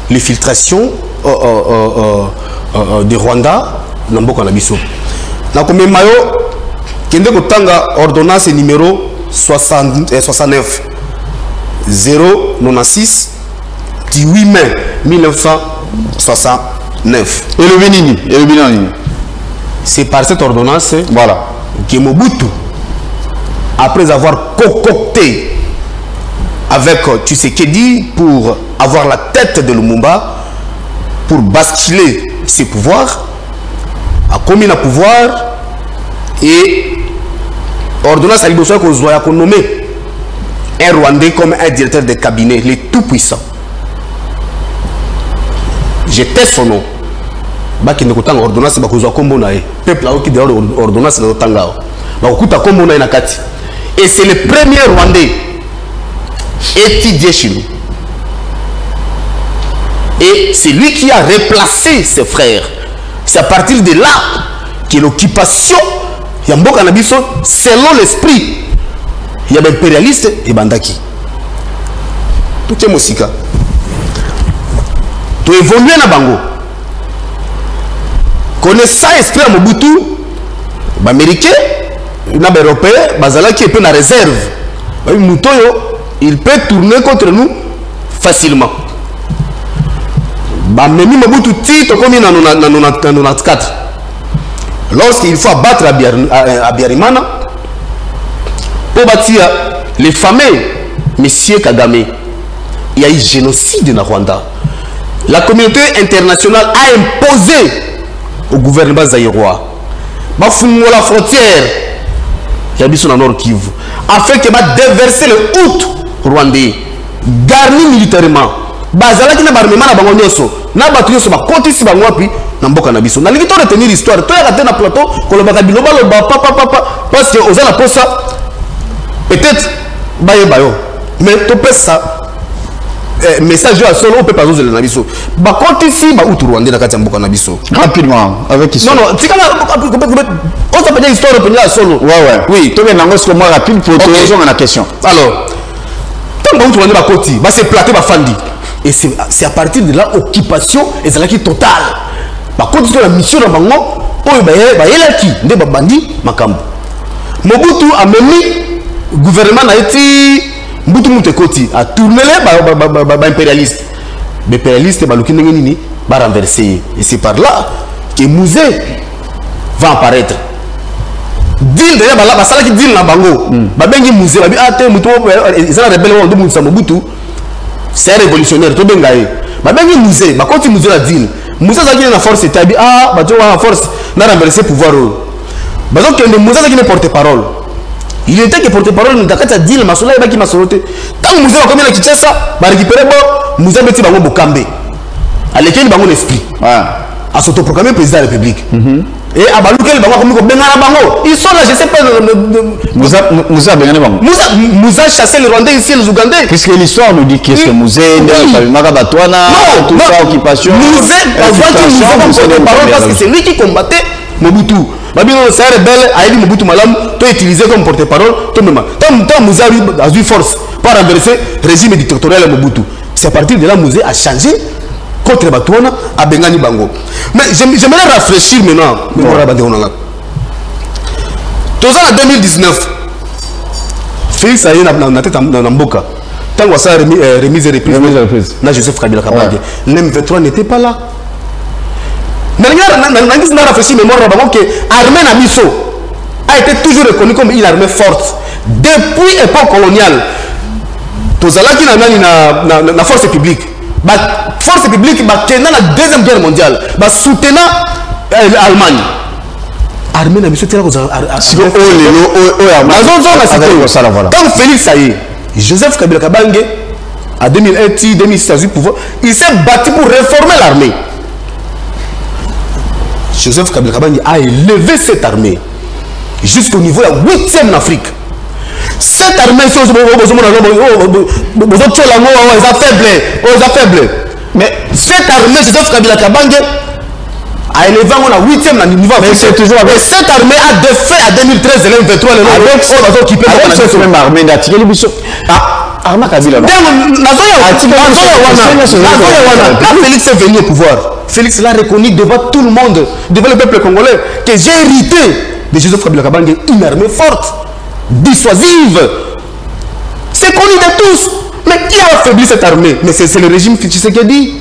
les filtrations de Rwanda dans Mboka na biso. Na comme mayo kende ko tanga ordonnance numéro 69 096 18 mai 1969.
Et le Bénini,
c'est par cette ordonnance,
voilà,
que Mobutu, après avoir concocté avec Tshisekedi pour avoir la tête de Lumumba, pour basculer ses pouvoirs, a commis le pouvoir et ordonnance à l'Ibosoa qu'on nommé un Rwandais comme un directeur de cabinet, le tout-puissant. J'étais son nom. Baki ne kotanga ordonnance bakozwa kombo na e. Peuple qui dehors ordonnance na tanga. Bakuta kombo na nakati. Et c'est le premier Rwandais étudié chez nous. Et c'est lui qui a replacé ses frères. C'est à partir de là que l'occupation Yamboka Nabiso, selon l'esprit, il y a impérialiste et bandaki. Tout est mosika. Tu évolues na bango. Connaissant l'esprit à Mobutu, les Américains, les Européens, les qui est en réserve. Il peut tourner contre nous facilement. Memi Mobutu tito comme dans 94. Lorsqu'il faut abattre Abiyarimana pour bâtir les fameux Monsieur Kagame, il y a eu génocide dans Rwanda. La communauté internationale a imposé au gouvernement zaïrois la frontière dans Nord Kivu afin que déverser le out rwandais garni militairement bazalaki na barmema na bango nyoso na batu nyoso bakotisi bango wapi na mboka na biso nalingi to retenir histoire to ya na plateau kolobaka biloba loba papa parce que oza na posa peut-être baye bayo mais to pesa message à solo peut pas oser na biso bakotisi ba out rwandais na kati ya mboka na biso
rapidement avec histoire.
Non tikana on s'appelle histoire pour la solo.
Ouais oui to bien nango ce moi rapide pour te répondre à la question.
Alors tant que rwandais bakoti ba se plater ba fandi. Et c'est à partir de là, occupation et c'est là qui est totale. Par contre, la mission de Bango, il y a bandi makambo. Mobutu a mené le gouvernement a été Mobutu Mutekoti a tourné les impérialistes. Les impérialistes va renverser. Et c'est par là que Mouzé va apparaître. Deal d'ailleurs, la salle qui deal na Bango. Babengi Mouzé, ils ont rebelle de Mobutu. C'est un révolutionnaire, tout bien gaé. Mais bien Mouzé, bah quand Mouzé la dit, Mouzé a gagné la force, et dit ah, bah tu vois la force, n'a renversé pouvoir. Bah donc Mouzé a gagné porte-parole. Il était que porte-parole, mais quand tu as dit le masola, il va qui m'a sauté. Quand Mouzé a commis la Kinshasa, bah récupérer bon, Mouzé a mis bango Bokambe, à lequel il bango l'esprit, à s'autoproclamer président de la République. Et à Baloukel, ils sont là, je sais pas.
Moussa Bengane Bango.
Moussa a chassé les Rwandais ici, les Ougandais.
Puisque l'histoire nous dit que c'est Moussa, Marabatouana, tout ça, occupation.
Moussa, parce que c'est lui qui combattait Mobutu. C'est un rebelle, a dit Mobutu Malam, tu es utilisé comme porte-parole, toi même. Tant Moussa a eu force pour renverser le régime dictatorial à Mobutu. C'est à partir de là que Moussa a changé. Contre Batouana à Bengani Bango. Mais j'aimerais rafraîchir maintenant. Tout ça en 2019, Félix a eu la tête dans Mboka. Tant que ça remise et reprise. Là, Joseph Kabila Kabangé. L'M23 n'était pas là. Mais on a rafraîchi mémoire que l'armée Nabiso a été toujours reconnue comme une armée forte. Depuis l'époque coloniale, tout ça là qui n'a la force publique. La force publique tenant la deuxième guerre mondiale, soutenant l'Allemagne. Armée n'a pas quand Félix Aye, Joseph Kabila Kabange, en 2006, il s'est battu pour réformer l'armée. Joseph Kabila Kabange a élevé cette armée jusqu'au niveau de la 8e en Afrique. Cette armée, faible. Mais cette armée, Joseph Kabila Kabange a élevé la 8e niveau africain. Mais cette armée a défait à 2013 et l'M23. Avec cette même armée d'Atikeli Bisso. Arma Kabila. Félix est venu au pouvoir. Félix l'a reconnu devant tout le monde, devant le peuple congolais, que j'ai hérité de Joseph Kabila Kabange une armée forte, dissuasive. C'est connu de tous. Mais qui a affaibli cette armée? Mais c'est le régime Tshisekedi.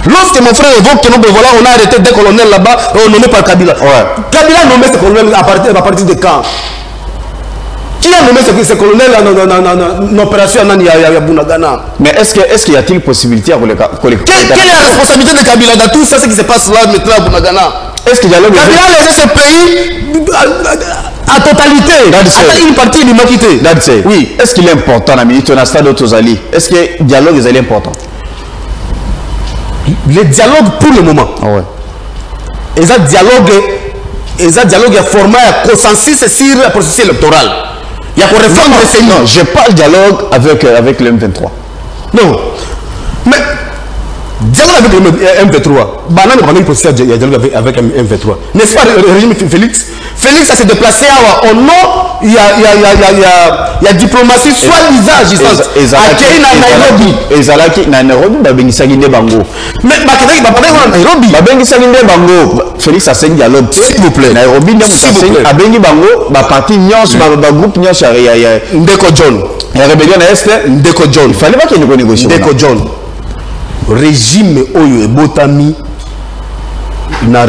Lorsque mon frère évoque que voilà, on a arrêté des colonels là-bas, nommés par Kabila. Ouais. Kabila a nommé ces colonels à partir de quand? Qui a nommé ces colonels en opération à Bunagana?
Mais est-ce qu'il y a-t-il possibilité à collecter?
Quelle est la responsabilité de Kabila dans tout ça, ce qui se passe là maintenant à Bunagana?
Est-ce qu'il y a
Kabila a laissé ce pays à totalité. Une partie du quitté.
Oui. Est-ce qu'il est important la minute on a stade d'autozali? Est-ce que le dialogue est important?
Le dialogue pour le moment.
Ah ouais.
Et ça dialogue est formé à consensus sur le processus électoral. Il y a pour réforme de ces.
Non, je parle dialogue avec le M23.
Non. Mais dialogue avec le M23. Banane pendant le processus de dialogue avec M23. N'est-ce pas le régime Félix? Félix a se déplacé au nom, il y a diplomatie soi-disant accueilli dans Nairobi.
Ezalaki na Nairobi babengisaki nde bango.
Mais bakendaki babengi Nairobi.
Babengisaki nde bango. Félix a sengi dialogue.
S'il vous plaît.
Nairobi nde musasengi abengi bango ba parti nyonso ba groupe nyonso ya
Ndeko John.
Ya rébellion na Est
Ndeko John.
Il fallait pas qu'il ne négocie.
Ndeko John. Régime oyo ebotami na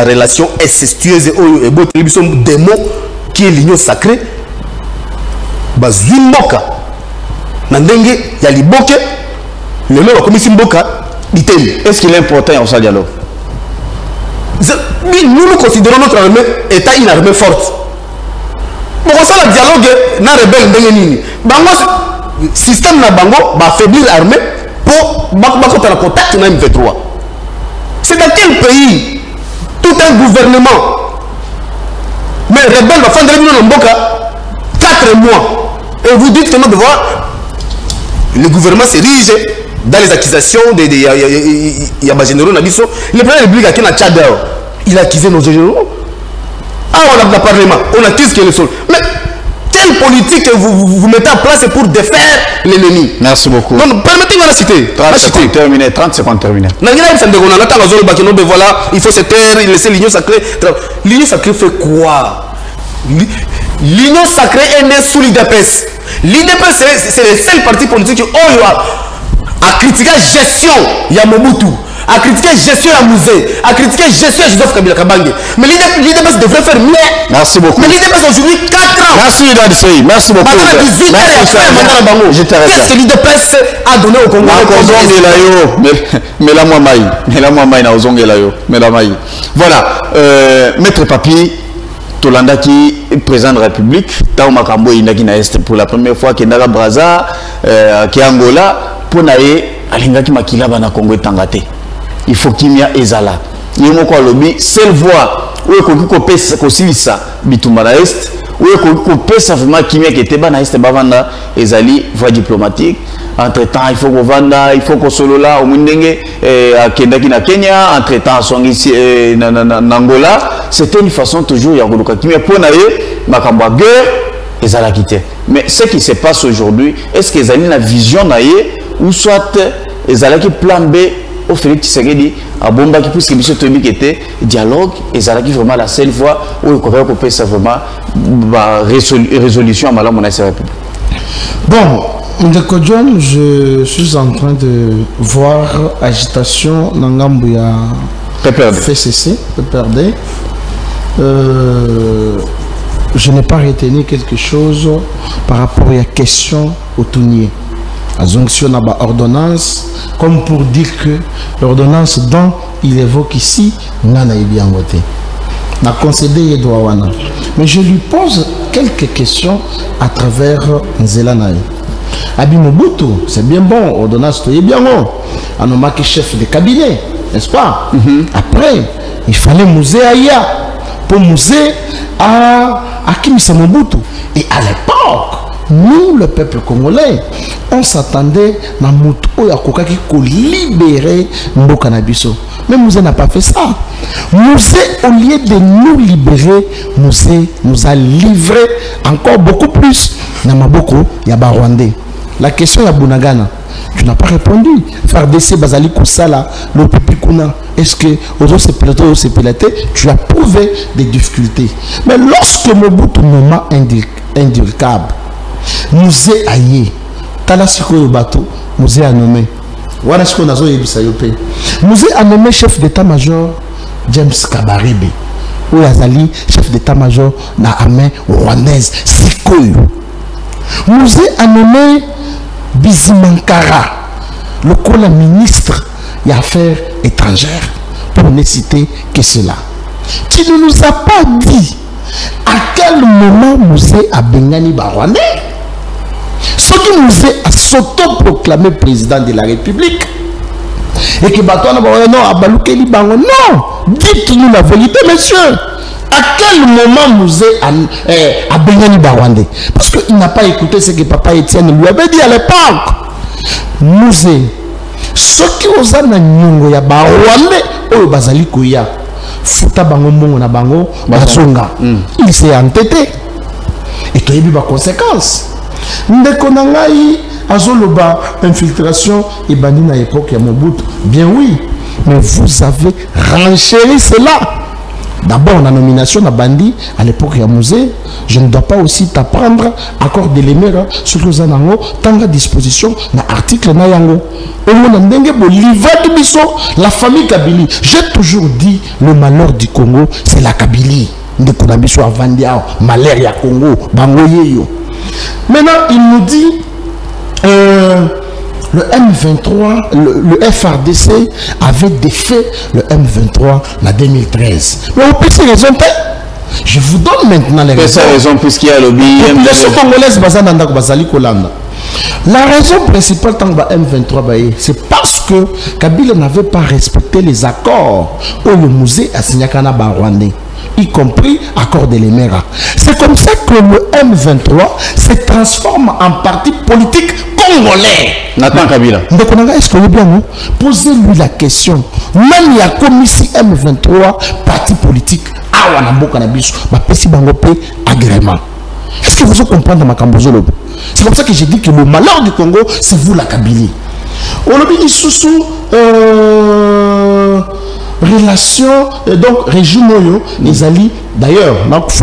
relation incestueuse oyo eboteli biso démon qui est l'union sacrée bazwi mboka na ndenge ya liboke lelo bakomisi mboka litemi.
Est-ce qu'il est important en ce dialogue?
Nous considérons notre armée état une armée forte. Pour ça le dialogue na rebelle ndenge nini bango système na bango ba affaiblir l'armée pour bakota na contact na M23. C'est dans quel pays tout un gouvernement mais rebelle va faire de Mboka 4 mois et vous dites que nous devons le gouvernement s'érige dans les accusations il y a des généraux Nabiso le président de la République a na Tchad il a accusé nos généraux. Ah on a le parlement on accuse que le sol mais quelle politique vous mettez en place pour défaire l'ennemi?
Merci beaucoup.
Donc, permettez-moi de citer.
30 secondes terminé. 30 secondes terminé.
Voilà, il faut se taire, laisser l'union sacrée. L'union sacrée fait quoi? L'union sacrée est née sous l'IDPS. l'IDPS, c'est le seul parti politique qui a critiqué la gestion de Mobutu, a critiqué la gestion de musée, a critiqué la gestion de Joseph Kabila Kabange. Mais l'IDPS devrait faire mieux.
Merci beaucoup.
Mais l'IDPS aujourd'hui 4 ans.
Merci Dadisei. Merci beaucoup.
Qu'est-ce que l'IDPS a donné au Congo?
Voilà. Maître Papi, Tolanda qui est président de la République, Tao Makambo Indaki na Est pour la première fois, qui est dans Braza, qui est Angola, pour naïe, Alingaki Makila Bana Congo Tangate. Il faut qu'il y ait Ezala. Il y a un lobby, seule voix, où est-ce qu'on peut ça, Bitouma na Est, où est-ce qu'on peut ça vraiment qui était Bana Est, Bavanda, Ezali, voix diplomatique. Entre-temps, il faut qu'on vanda, il faut qu'on solo là, au Mundenge, à Kendaki na Kenya, entre-temps, à ici, en Angola. C'était une façon toujours, il y a un qui pour naïe, Makamba guerre, Ezala quitté. Mais ce qui se passe aujourd'hui, est-ce qu'ils ont une vision naïe, ou soit Ezala qui plan B, au Félix Tshisekedi, à Bomba qui pousse que M. qui était dialogue, Ezala qui vraiment la seule fois où il peut ça vraiment résolution à Malam République.
Bon. Ndeko John, je suis en train de voir agitation dans Ngambouya FCC, PPRD. Je n'ai pas retenu quelque chose par rapport à la question au Tounier. La jonction n'a pas ordonnance, comme pour dire que l'ordonnance dont il évoque ici, n'a pas bien voté. N'a concédé Edouawana. Mais je lui pose quelques questions à travers Nzelanaï. Abi Mobutu, c'est bien bon, ordonnance, c'est bien bon. Anomaki chef de cabinet, n'est-ce pas? Après, il fallait musée Aya pour musée à Kimisa Mobutu. Et à l'époque, nous, le peuple congolais, on s'attendait à Mobutu à Kokaki pour libérer Mboka Nabiso. Mais Mouzé n'a pas fait ça. Mouzé, au lieu de nous libérer, Mouzé nous a livré encore beaucoup plus. Namaboko, Yaba Rwandais. La question est à Bunagana. Tu n'as pas répondu. FARDC, Bazali Koussala, le Pipikuna. Est-ce que, aux tu as prouvé des difficultés. Mais lorsque Mobutu nomma indulcable, musée aye tala sikoyo bato musée a nommé wana sikoyo nazo yebisa yo pe musée a nommé chef d'état-major James Kabarebe ou azali chef d'état-major na armée rwandaise sikoyo musée a nommé Bizimankara le col ministre des affaires étrangères pour ne citer que cela. Tu ne nous as pas dit à quel moment Musée a bengani Barwane. Ce qui Musée a s'auto-proclamé président de la République. Et que Batouana non, Abaloukeli Bango. Non, dites-nous la vérité, monsieur. À quel moment Musée a bengani Barwane? Parce qu'il n'a pas écouté ce que papa Étienne lui avait dit à l'époque. Musée, ce qui aux a nyongo ya Barwane, oyo bazali koya. Futa bango mongo na bango bazonga il s'est entêté et tu as vu les conséquences ndeko na ngai azoloba infiltration et bandi na époque ya Mobutu bien oui mais vous avez renchéri cela. D'abord la nomination na bandi à l'époque ya Musée, je ne dois pas aussi t'apprendre accord de l'émera sur que za nango tanga disposition na article na yango omona ndenge bo livre biso la famille Kabili. J'ai toujours dit le malheur du Congo c'est la Kabylie ndeko na biso avandia malheur ya Congo bango yeyo. Maintenant il nous dit le M23, le FRDC avait défait le M23 en 2013. Mais on peut se raison. Je vous donne maintenant les raisons.
Raison puisqu'il y a le
La raison principale tant que M23 c'est parce que Kabila n'avait pas respecté les accords où le musée a signé à Rwandais, y compris accord de l'Emera. C'est comme ça que le M23 se transforme en parti politique congolais.
Nathan Kabila.
Donc est-ce que vous bien posez-lui la question. Même il y a comme ici M23 parti politique agrément. Est-ce que vous comprenez ma Cambozolo? C'est comme ça que j'ai dit que le malheur du Congo, c'est vous la Kabylie. On a dit sous relation, donc régime Moyo, les alliés, d'ailleurs,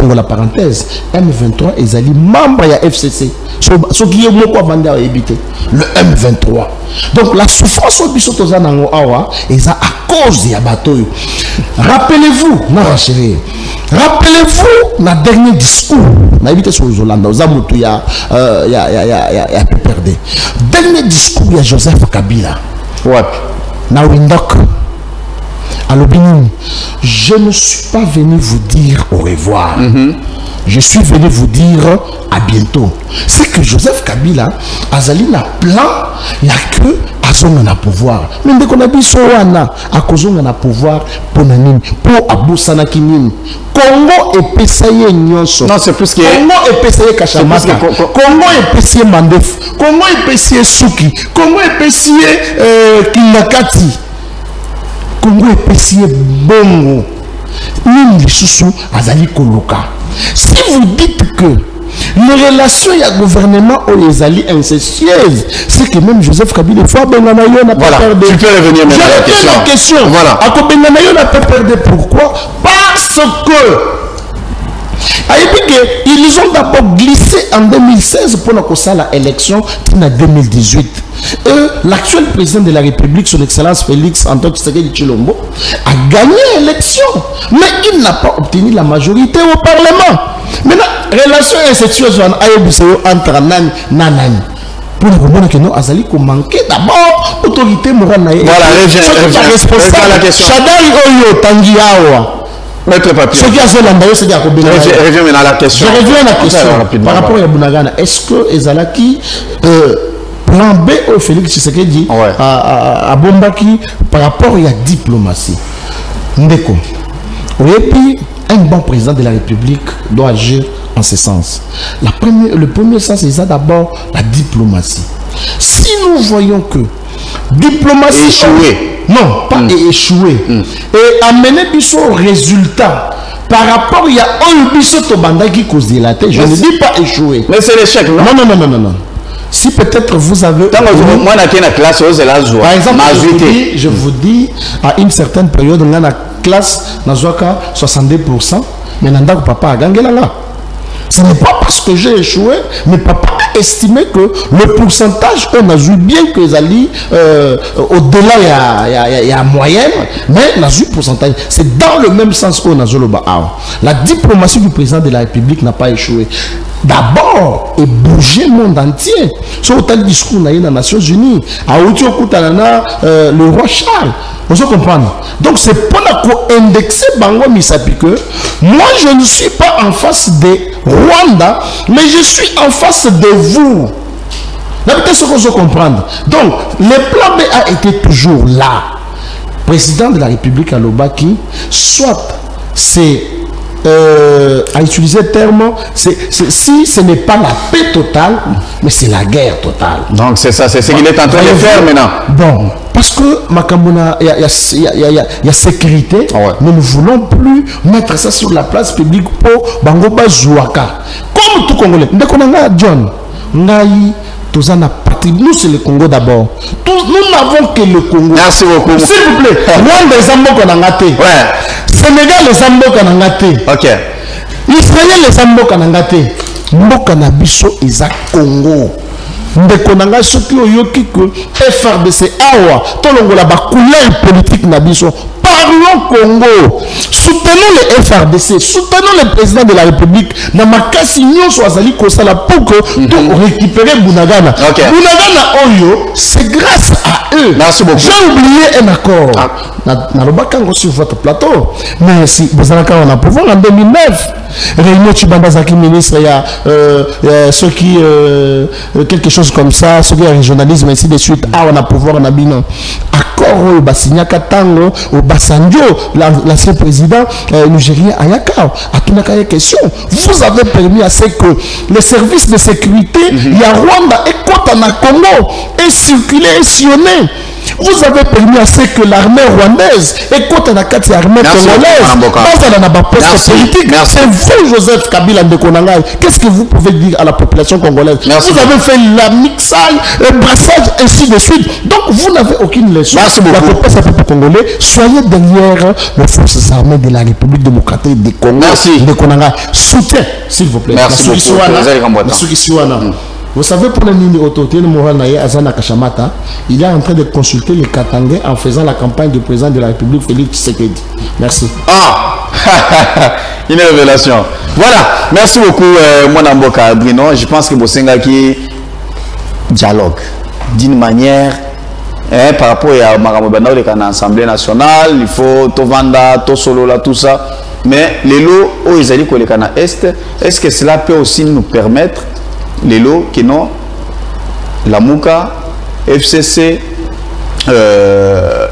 on la parenthèse, M23, les alliés membres de la FCC, ce qui est beaucoup avant d'éviter, le M23. Donc la souffrance au Bissot Awa, est à cause des bateaux. Rappelez-vous, rappelez-vous, le dernier discours, na évité sur les Hollandais, aux Amoutou, il y a PPRD. Dernier discours, il y a Joseph Kabila.
Ouais.
Na Windok. Alors, je ne suis pas venu vous dire au revoir. Je suis venu vous dire à bientôt. C'est que Joseph Kabila, Azali n'a plan, il n'y a que Azonga na pouvoir. Mais dès qu'on a dit Sowana, à Kozonga na pouvoir, pour Nanim, pour Aboussana Kinim. Congo et Pessaye Nyonso.
Non, c'est plus que.
Congo et Pessaye Kachamata. Congo et Pessaye Mandef. Congo et Pessaye Souki. Congo et Pessaye Kinakati. Congo est pécié bongo. Nini Lisusu Azali Koluka. Si vous dites que les relations et le gouvernement ont les alliés incestueuses, c'est que même Joseph Kabila fois Benanayo n'a pas perdu.
Tu peux revenir maintenant à la question.
Voilà. À Benanayo n'a pas perdu. Pourquoi? Parce que ils ont d'abord glissé en 2016 pour l'élection en 2018. Et l'actuel président de la République, son Excellence Félix Antoine Tshisekedi Tshilombo, a gagné l'élection. Mais il n'a pas obtenu la majorité au Parlement. Maintenant, relation incestueuse entre Nanani. Pour le moment, que nous avons manqué d'abord l'autorité morale.
Voilà, reviens à la question.
Chadari Oyo Tangiawa.
Maître Papier.
Je
reviens maintenant à la question.
Je reviens à la question. Par rapport à Bunagana, est-ce que Ezalaki plan B au Félix Tshisekedi à Bombaki par rapport à la diplomatie? Ndeko. Et puis, un bon président de la République doit agir en ce sens. Le premier sens, c'est d'abord la diplomatie. Si nous voyons que diplomatie
échouée,
non, pas échouée, et amener au résultat par rapport il y a un biso tobanda qui cause de la tête, je ne dis pas échoué.
Mais c'est l'échec, non?
Non. Si peut-être vous avez...
Par exemple,
je vous dis, à une certaine période, on a la classe, on a 62%, mais on a papa a gagné là. Ce n'est pas parce que j'ai échoué, mais papa a estimé que le pourcentage on a vu bien que les alliés au-delà il y a moyenne, mais on a vu pourcentage. C'est dans le même sens qu'on a vu le bas. La diplomatie du président de la République n'a pas échoué. D'abord, et bouger le monde entier. Sur le discours dans les Nations Unies, le roi Charles. Vous comprenez? Donc c'est pour indexer Bango Misapi que moi je ne suis pas en face de Rwanda, mais je suis en face de vous. Peut-être ce qu'on veut comprendre. Donc le plan B a été toujours là. Président de la République à Lobaki, soit c'est à utiliser le terme, si ce n'est pas la paix totale, mais c'est la guerre totale.
Donc c'est ça, c'est ce qu'il est en train de faire maintenant.
Bon, parce que Makamuna, il y a sécurité, nous ne voulons plus mettre ça sur la place publique pour Bangoba Zouaka. Comme tout Congolais, John, Ngaï, nous c'est le Congo d'abord. Nous n'avons que le Congo.
Merci beaucoup.
S'il vous plaît, Rwanda les Ambo qu'on a gâté. Sénégal les Ambo qu'on a gâté.
Ok.
Israël les Ambo qu'on a gâté. Mboka na biso eza Congo. Ndekonanga soki oyoki que FRDC awa tolongola ba couleur politique na biso. Parlons Congo. Soutenons les FRDC, soutenons le président de la République. Namakasi nyonso azali kosala pour que récupérer Bunagana. Bunagana Oyo, c'est grâce à eux.
Merci beaucoup.
J'ai oublié un accord. Narobakango sur votre plateau. Mais si vous avez un pouvoir en 2009, Réunion Chibandazaki ministre, il y a ceux qui quelque chose comme ça, ceux qui ont régionalisme ainsi de suite. Ah, on a pouvoir en abino. Accord au Basigna Katango, au Bassanjo, l'ancien président nigérien Ayaka. À tout la question, vous avez permis à ce que les services de sécurité, il y a Rwanda et Kotana Congo, et circuler et sillonner. Vous avez permis à ce que l'armée rwandaise et Kotana Kati armée congolaise dans la poste politique. C'est vous, Joseph Kabila Ndekonangai. Qu'est-ce que vous pouvez dire à la population congolaise? Vous avez fait la mixage, le brassage, ainsi de suite. Donc vous n'avez aucune leçon.
Merci beaucoup.
La population congolaise, soyez derrière les forces armées de la République démocratique du Congo.
Merci.
Ndekonangai. Soutien, s'il vous plaît.
Merci beaucoup.
Vous savez, pour le mini autorité de Moranaye Azana Kashamata, il est en train de consulter les Katangais en faisant la campagne du président de la République, Félix Tshisekedi. Merci.
Ah une révélation. Voilà. Merci beaucoup, Mwanamboka Bruno. Je pense que Bosenga qui dialogue d'une manière par rapport à Maramobana de l'Assemblée nationale, il faut tout vendre, tout solo là, tout ça. Mais les lots où ils allaient coller Kana Est, est-ce que cela peut aussi nous permettre les lots qui n'ont la Mouka, FCC,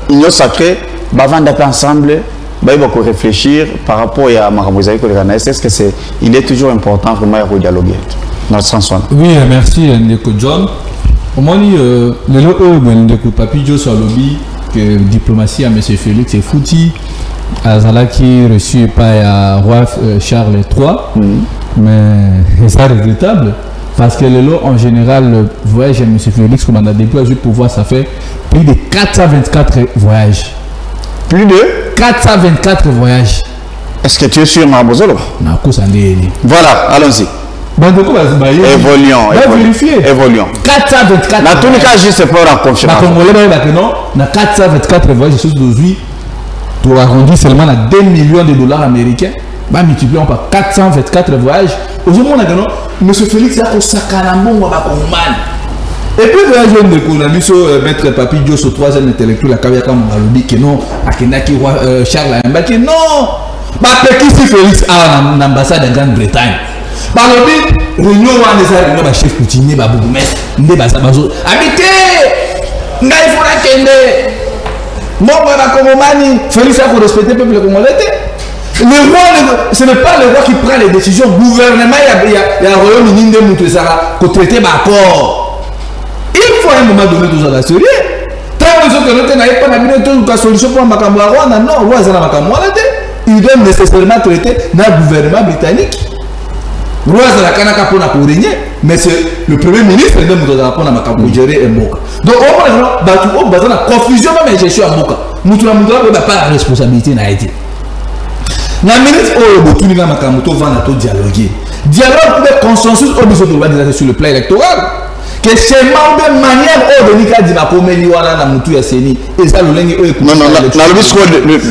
Union Sacrée, vendre ensemble, il faut réfléchir par rapport à Maramouzaï Kolekana. Est-ce que il est toujours important vraiment de dialoguer dans ce sens-là?
Oui, merci Ndeko John. Au moins, les lots Ndeko Papidjo sur le lobby que diplomatie à M. Félix et Fouti, Azala qui reçu par roi Charles III, mais c'est regrettable. Parce que le lot, en général, le voyage à M. Félix, comme on a déployé pour voir, ça fait plus de 424 voyages.
Plus de
424 voyages.
Est-ce que tu es sûr, Mabozolo?
Non,
voilà, allons-y. Évoluons. Évoluons.
424
dans tous les cas, juste pour la confirmation.
Dans 424 voyages, je suis aujourd'hui, tu arrondis seulement à 2 millions de dollars américains. Bah, multiplions par 424 voyages. Aujourd'hui, on a dit, M. Félix a un sacanambon à Bakoumane. Et puis, voyage de l'économie, maître Papi Dios au 3e intellectuel, à Kaviaka Moualobi, qui non, à Kenaki, Charles Mbaki, non. Bah, qui si Félix a une ambassade de Grande-Bretagne. Bah, le réunion, on a des chefs coutumiers, bah, Bougoumès, Ndébasa, Bazo. Habitez! N'a il faut la kende. Moi, Bakomani, Félix a respecté le peuple congolais. Le roi, ce n'est pas le roi qui prend les décisions. Le gouvernement, il y a un royaume-uni de Moutoussara qui traite d'accord. Il faut à un moment donné tout ça la sérieux. Tant que nous n'avons pas de solution pour Makamwa Rwanda, non, le roi est Makamwa, il doit nécessairement traiter dans le gouvernement britannique. Le roi est la Kanaka pour la régner, mais c'est le premier ministre de Moutoussara pour la gérer un Moka. Donc, on a la confusion, même je suis à Moka. Moutoussara n'a pas la responsabilité dans Haïti. La ministre Oyo Botuninga Makamoto va dialoguer. dialogue de consensus au besoin de sur le plan électoral. Que schéma ou de manière au denika di makomeli wana na mutu ya seni eza lolenge o écoute.
Non, na le bisco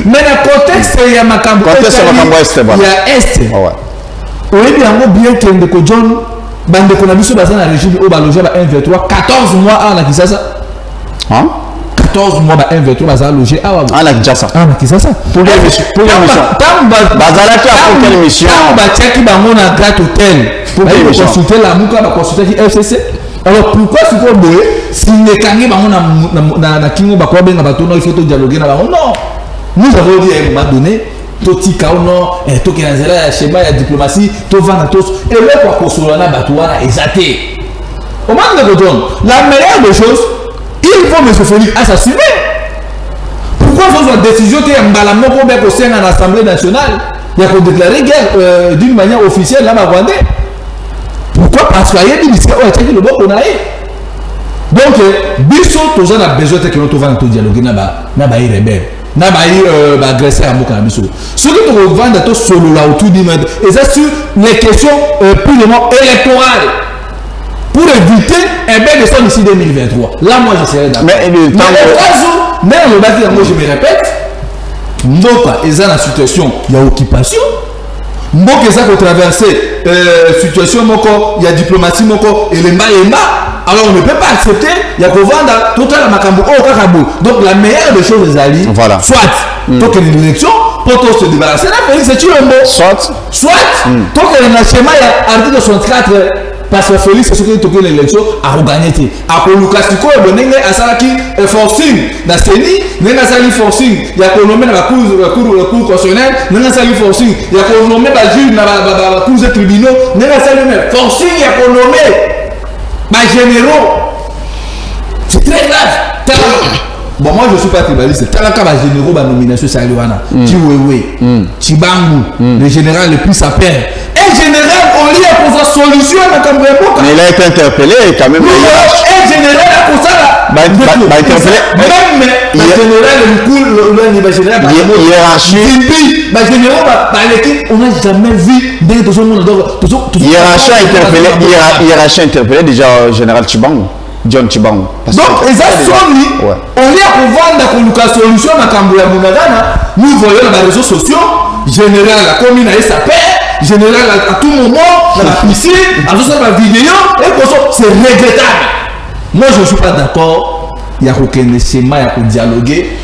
mais na contexte ya makambo
est voilà.
Ya est.
Ouais.
Oui, bien bien que ndeko John bande ko na biso baza na régime au baloger ba 1v3 14 mois à na Kisasa. Hein? 14 mois ba 1v3 baza loger à
na Kisasa.
Ah na Kisasa.
Pour les missions. Bazala qui a pour quelle mission?
Ba tchaki bango na Grand Hôtel. Pour consulter la muka ba consulter FCC. Alors pourquoi ce qu'on doit si les kangi bango na kingo ba ko benga bato no il faut dialoguer na bango non. Nous avons dit à un moment donné toti kaono to kinazela ya schéma ya diplomatie to vana tous et là quoi kosolana bato wana exaté. Au moment de John, la meilleure des choses, il faut M. Félix à s'assumer. Pourquoi faut une décision qui est embalamment pour bien au sein de l'Assemblée nationale, il y a qu'on déclarer guerre d'une manière officielle là bas Rwandais. Pourquoi? Parce qu'il y a des ministères qui ont été le bon qu'on a eu. Donc, biso tous on a besoin de que nous trouvions un dialogue na ba rebelle. Na ba agresser à Moka biso. Ce que nous revendons tout solo là autour du monde et ça sur les questions purement électorales. Pour éviter un bain de son ici 2023. Là, moi, je serais d'accord. Mais au cas où, même le bâtiment, moi, je me répète, Mboka est dans la situation, il y a occupation. Mboka est pour traverser situation, il y a diplomatie, et les mba. Alors, on ne peut pas accepter, il y a qu'on vendre tout à la Makambo au Kakabou. Donc, la meilleure des choses, les alliés, voilà. Soit, tant qu'il y a une élection, pour tous se débarrasser, c'est tu le mot. Soit, tant qu'il y a un schéma, il y a article 64. Parce que Félix, c'est ce qui est l'élection à regagner. Après Lukasiko, il y a un forcing dans le CENI, il y a un forcing, il y a un nommé dans la cour constitutionnelle, il y a un forcing, il y a un nommé dans la juge dans la cour des tribunaux, il y a un forcing, il y a un nommé dans les généraux. C'est très grave. Bon, moi je ne suis pas tribaliste. Talaka va généraux la nomination Saliwana. Tiwewe, Tibangu, le général le plus à perdre. Un général, on lit pour sa solution à la
mais il a été interpellé quand même.
Un général a pour ça là.
Même
le général, on n'a jamais vu
hiérarchie interpellé déjà général Chibangu. John Chibangu.
Donc, les assomis, on est à vendre la solution à Kamboya Mounagana. Nous voyons dans les réseaux sociaux, général, la commune a sa paix, général à tout moment, dans la piscine, à tout ça, la vidéo, et c'est regrettable. Moi, je ne suis pas d'accord. Il y a aucun schéma, il y a aucun dialoguer.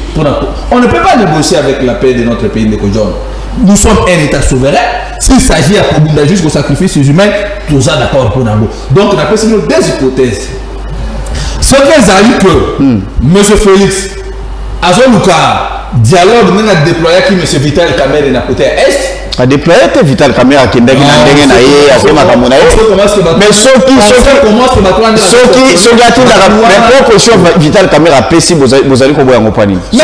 On ne peut pas négocier avec la paix de notre pays de Kodjon. Nous sommes un État souverain. S'il s'agit à Kobunda jusqu'au sacrifice humain, tout ça d'accord pour nous. Donc, on a fait des hypothèses. Ce qu'ils a eu que M. Félix, Azoluka, dialogue, nous avons déployé qui M. Vital Kamere n'a côté Est.
A déployé Vital Kamere qui est dans mais ceux qui Vital Kamere a péci, vous allez comprendre en compagnie. Mais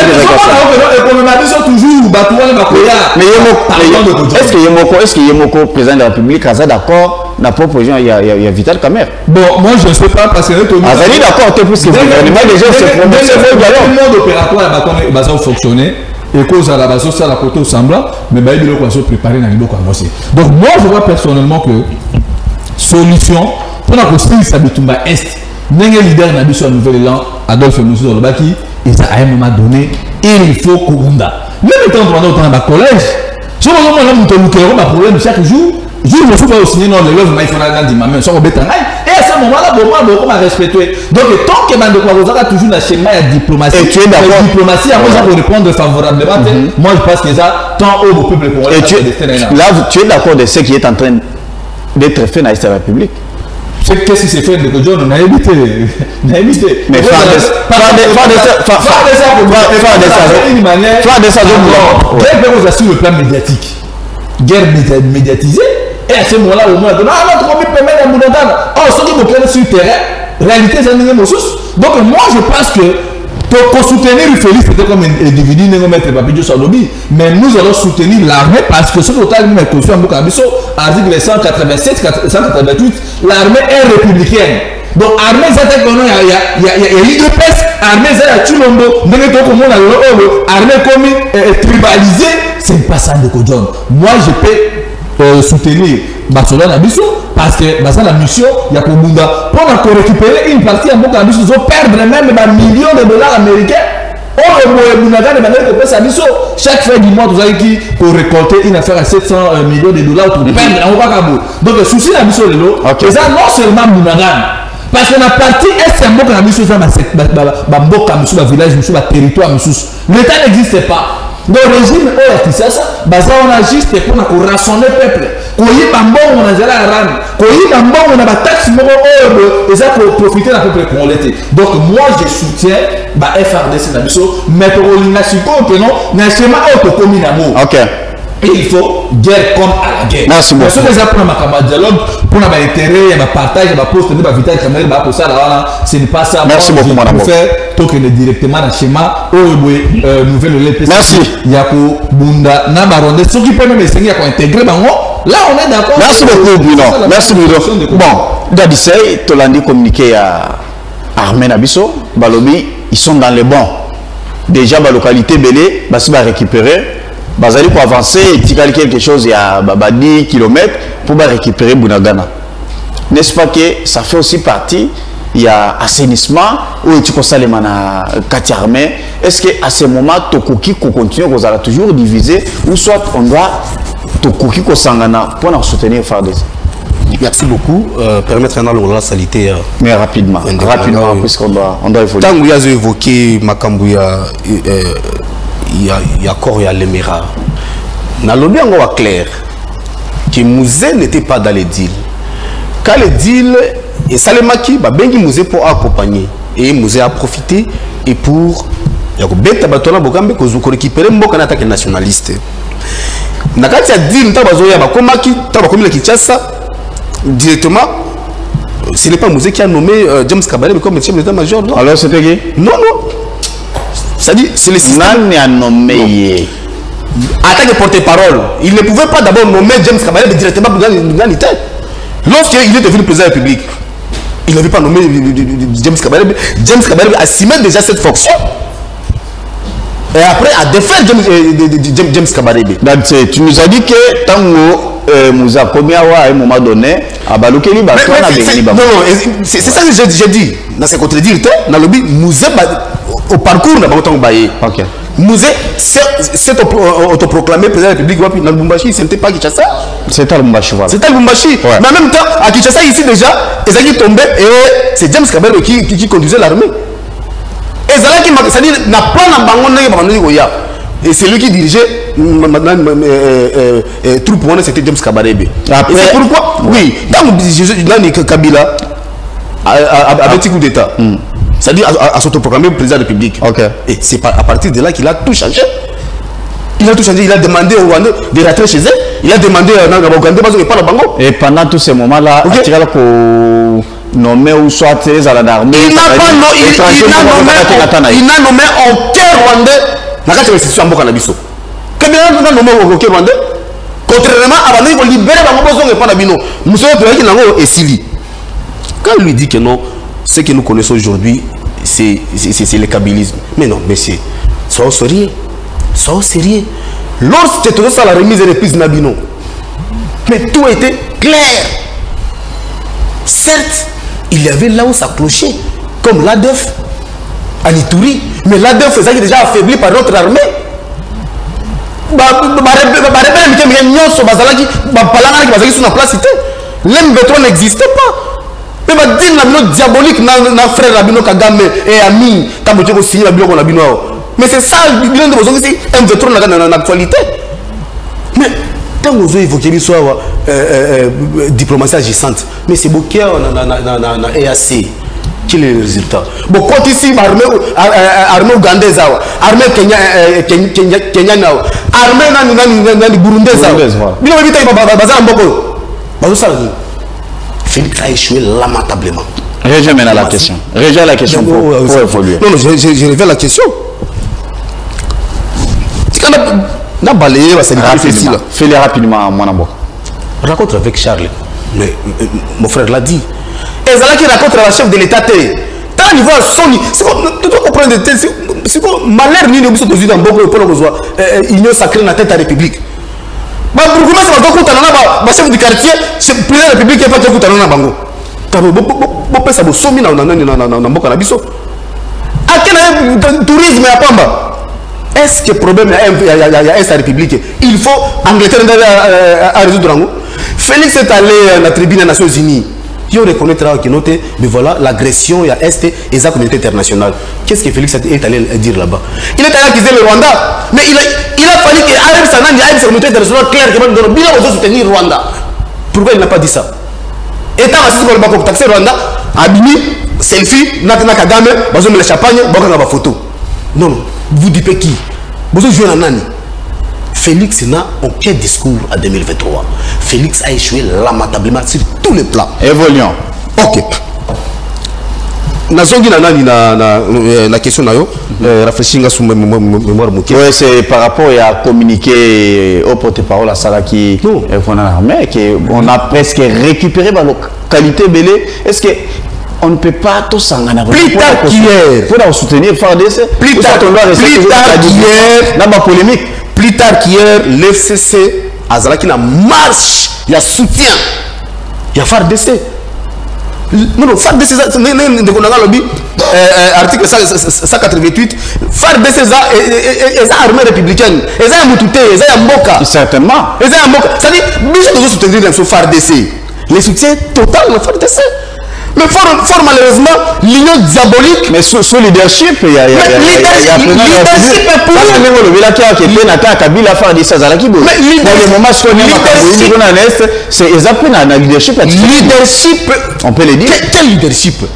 est-ce que Yemoko, président de la République, a d'accord la proposition, il y a Vital Kamere?
Bon, moi je ne sais pas parce que
d'accord, tu es plus que gouvernement déjà c'est
le monde opératoire va fonctionner. Et cause à la base, ça la côté semblant, mais il y a des préparé dans le bloc. Donc, moi je vois personnellement que solution pour la construire Sabitumba Est, n'est leader n'a pas sur nouvel élan, Adolphe Moussou dans le Baki, et ça à un moment donné, il faut Kurunda. Même étant dans le collège, si on a un problème chaque jour, je ne suis pas au signer dans le love, mais il faut aller dans ma soeur au bétail. Et à ce moment-là, on m'a respecté. Donc, tant que vous avez toujours un schéma de diplomatie,
et tu es d'accord.
Diplomatie, moi, je vais répondre favorablement. Moi, je pense que ça, tant au peuple congolais.
Là, tu es d'accord de ce qui est en train d'être fait dans la République?
Qu'est-ce qui s'est fait de John? On a évité. Mais vous assure le plan médiatique. Guerre médiatisée. Et à ce moment-là, au moins, notre ami permet de nous oh, ceux qui me prennent sur le terrain, réalité, c'est une ressource. Donc, moi, je pense que pour soutenir Félix, c'était comme un individu, nous mettre Papidjo sur lobby. Mais nous allons soutenir l'armée parce que ce que nous avons construit à Mokabiso, article 187, 188, l'armée est républicaine. Donc, l'armée, il y a l'IDPS, l'armée, c'est la Chulombo, l'armée comme tribalisée, c'est pas ça de Kodjon. Moi, je peux soutenir Barcelone Nabiso parce que dans la mission il y a pour récupérer une partie à Mboka Nabiso ils ont perdre même des millions de dollars américains. Chaque fin du mois, vous avez qui pour récolter une affaire à 700 millions de dollars pour perdre. Donc le souci la mission de l'eau, c'est ça non seulement Mounagan. Parce que la partie est un Mboka Nabiso, c'est un village, un territoire, l'État n'existe pas. Donc le régime on a juste pour rassonner le peuple. On a déjà la rame. On a la taxe pour profiter d'un peuple congolais. Donc moi je soutiens FRDC mais pour
ok.
Et il faut guerre comme à la guerre.
Merci beaucoup.
Parce que les apprendre ma dialogue pour l'intérêt, ma partage, ma poste, ma vitale, ma ça là, ce n'est pas ça.
Merci beaucoup, madame.
Faire token directement dans le schéma nouvelle LPC.
Merci.
Yako Bunda Nabaronde. Ce qui peut même essayer à intégrer là on est d'accord.
Merci beaucoup, Bruno. Merci beaucoup. Bon, Dadisei, Tolandi communiqué à Armène Abisso, Balobi, ils sont dans les bons. Déjà, la localité Belé, Bassi va récupérer. Bazali pour avancer, il y a quelque chose, il y a 10 km pour récupérer Bunagana. N'est-ce pas que ça fait aussi partie, il y a assainissement, où tu consales les Kati armées. Est-ce qu'à ce moment, Tokoki continue, vous allez toujours diviser, ou soit on doit Tokoki Sangana pour soutenir FARDC?
Merci beaucoup. Permettre la salité.
Mais rapidement, puisqu'on doit évoluer.
Tant que vous avez évoqué Makambouya, il y a encore l'Émirat. Dans le bien clair que Mouzé n'était pas dans les deals. Quand les deals et Salemaki, Bengi Mouzé pour accompagner et Mouzé a profité et pour récupérer une attaque nationaliste. Dans le deal, directement, ce n'est pas Mouzé qui a nommé James Kabarebe comme chef d'état-major.
Alors c'était qui?
Non. C'est-à-dire, c'est le système.
A nommé.
En tant que porte-parole, il ne pouvait pas d'abord nommer James Kabarebe directement dans l'État. Lorsqu'il est devenu président de la République, il n'avait pas nommé James Kabarebe. James Kabarebe assumait déjà cette fonction. Et après, a défait James Kabarebe.
Tu nous as dit que Tango Mouza Komia à un moment donné, à Balokeli,
non, c'est ça que j'ai dit. Dans ce contredire, dans le but, Mouza au parcours n'a pas autant baillé.
Ok.
Mouzé s'est autoproclamé président de la République dans le Bumbashi, ce n'était pas Kinshasa.
C'était le Bumbashi, voilà.
C'était le Bumbashi. Ouais. Mais en même temps, à Kinshasa, ici déjà, Ezaki tombé et c'est James Kabarebe qui conduisait l'armée. Ezaki, c'est-à-dire, n'a pas d'ambangon, et c'est lui qui dirigeait troupe, c'était James Kabarebe. Et c'est pourquoi, oui, dans Kabila, avec coup d'État. C'est-à-dire à s'autoproclamer président de la République.
Okay.
Et c'est à partir de là qu'il a tout changé. Il a demandé aux Rwandais de rentrer chez eux. Il a demandé à Ouganda de pas le bango.
Et pendant tous ces moments-là, il a nommé ou soit les armées.
Il n'a nommé aucun Rwandais. Il n'a restitué à Mboka Nabiso. Combien n'a nommé aucun Rwandais? Contrairement à Rwandais, il faut libérer Bango et pas Nabino. Nous sommes qui n'ont et Sili. Quand il lui dit que non, ce que nous connaissons aujourd'hui, c'est le kabylisme. Mais non, messieurs, soyons sérieux. Soyons sérieux. Lorsque tu as la remise et reprise de Nabino, mais tout était clair. Certes, il y avait là où ça clochait, comme l'ADEF, à Nitouri, mais l'ADEF faisait déjà affaibli par notre armée. L'M23 n'existait pas. Mais va dire la diabolique na frère Rabino Kagame et ami quand vous avez signé la bio la bino. Mais c'est ça le bilan de vos ici M23 dans l'actualité. Mais quand vous avez évoqué l'histoire diplomatie agissante, mais c'est beaucoup na EAC. Quel est le résultat? Bon, quand ici armée ougandaise, armée kenyane, armée burundaise, bien Félix a échoué lamentablement.
Reviens maintenant à la question. Reviens à la question pour évoluer.
Non, je reviens à la question. On a balayé,
fais-le rapidement, mon amour.
Rencontre avec Charles. Mais mon frère l'a dit. Et Zala qui rencontre la chef de l'État. Tant au niveau Sony, tu dois comprendre, c'est quoi malheur ni ne peut se dans beaucoup pour le besoin. Union sacrée dans la tête de la République. bourgmestre bazokutana na chef du quartier président de la République pas kokutana na bango bopesa bosomi na mboka na biso akena tourisme ya pamba. Est-ce que le problème il y a la République il faut Angleterre à résoudre. Félix est allé à la tribune des Nations Unies. Il reconnaîtra que noté, mais voilà l'agression il y a Est et la communauté internationale. Qu'est-ce que Félix est allé dire là-bas? Il est allé accuser le Rwanda, mais il a fallu que la communauté internationale claire que il a soutenir le Rwanda. Pourquoi il n'a pas dit ça? État raciste pour le Bako taxer Rwanda, Abimi, selfie, Nakana Kagame, bazo le champagne, bakana ba photo. Non, vous dites qui? Vous jouez à Nani. Félix n'a aucun discours en 2023. Félix a échoué lamentablement sur tous les plans.
Évoluons.
Ok. La question réfléchir sur mémoire.
Oui, c'est par rapport à communiquer au porte-parole à Salaki. On a presque récupéré la qualité belée. Est-ce que on ne peut pas tout s'engager
plus tard qu'hier
pour soutenir FARDC?
Plus tard qu'hier dans ma polémique. Plus tard qu'hier, l'FCC a zalaki na marche, il y a soutien, il y a FARDC. Non, FARDC, article 188, FARDC est armée républicaine, est un Moutouté, est un Mboka.
Certainement.
Est un Mboka. C'est-à-dire, nous devons soutenir le FARDC. Le soutien total de FARDC. Mais fort malheureusement, l'union diabolique.
Mais sous leadership, il y a
leadership est pour leadership.
On peut le dire.
Quel leadership?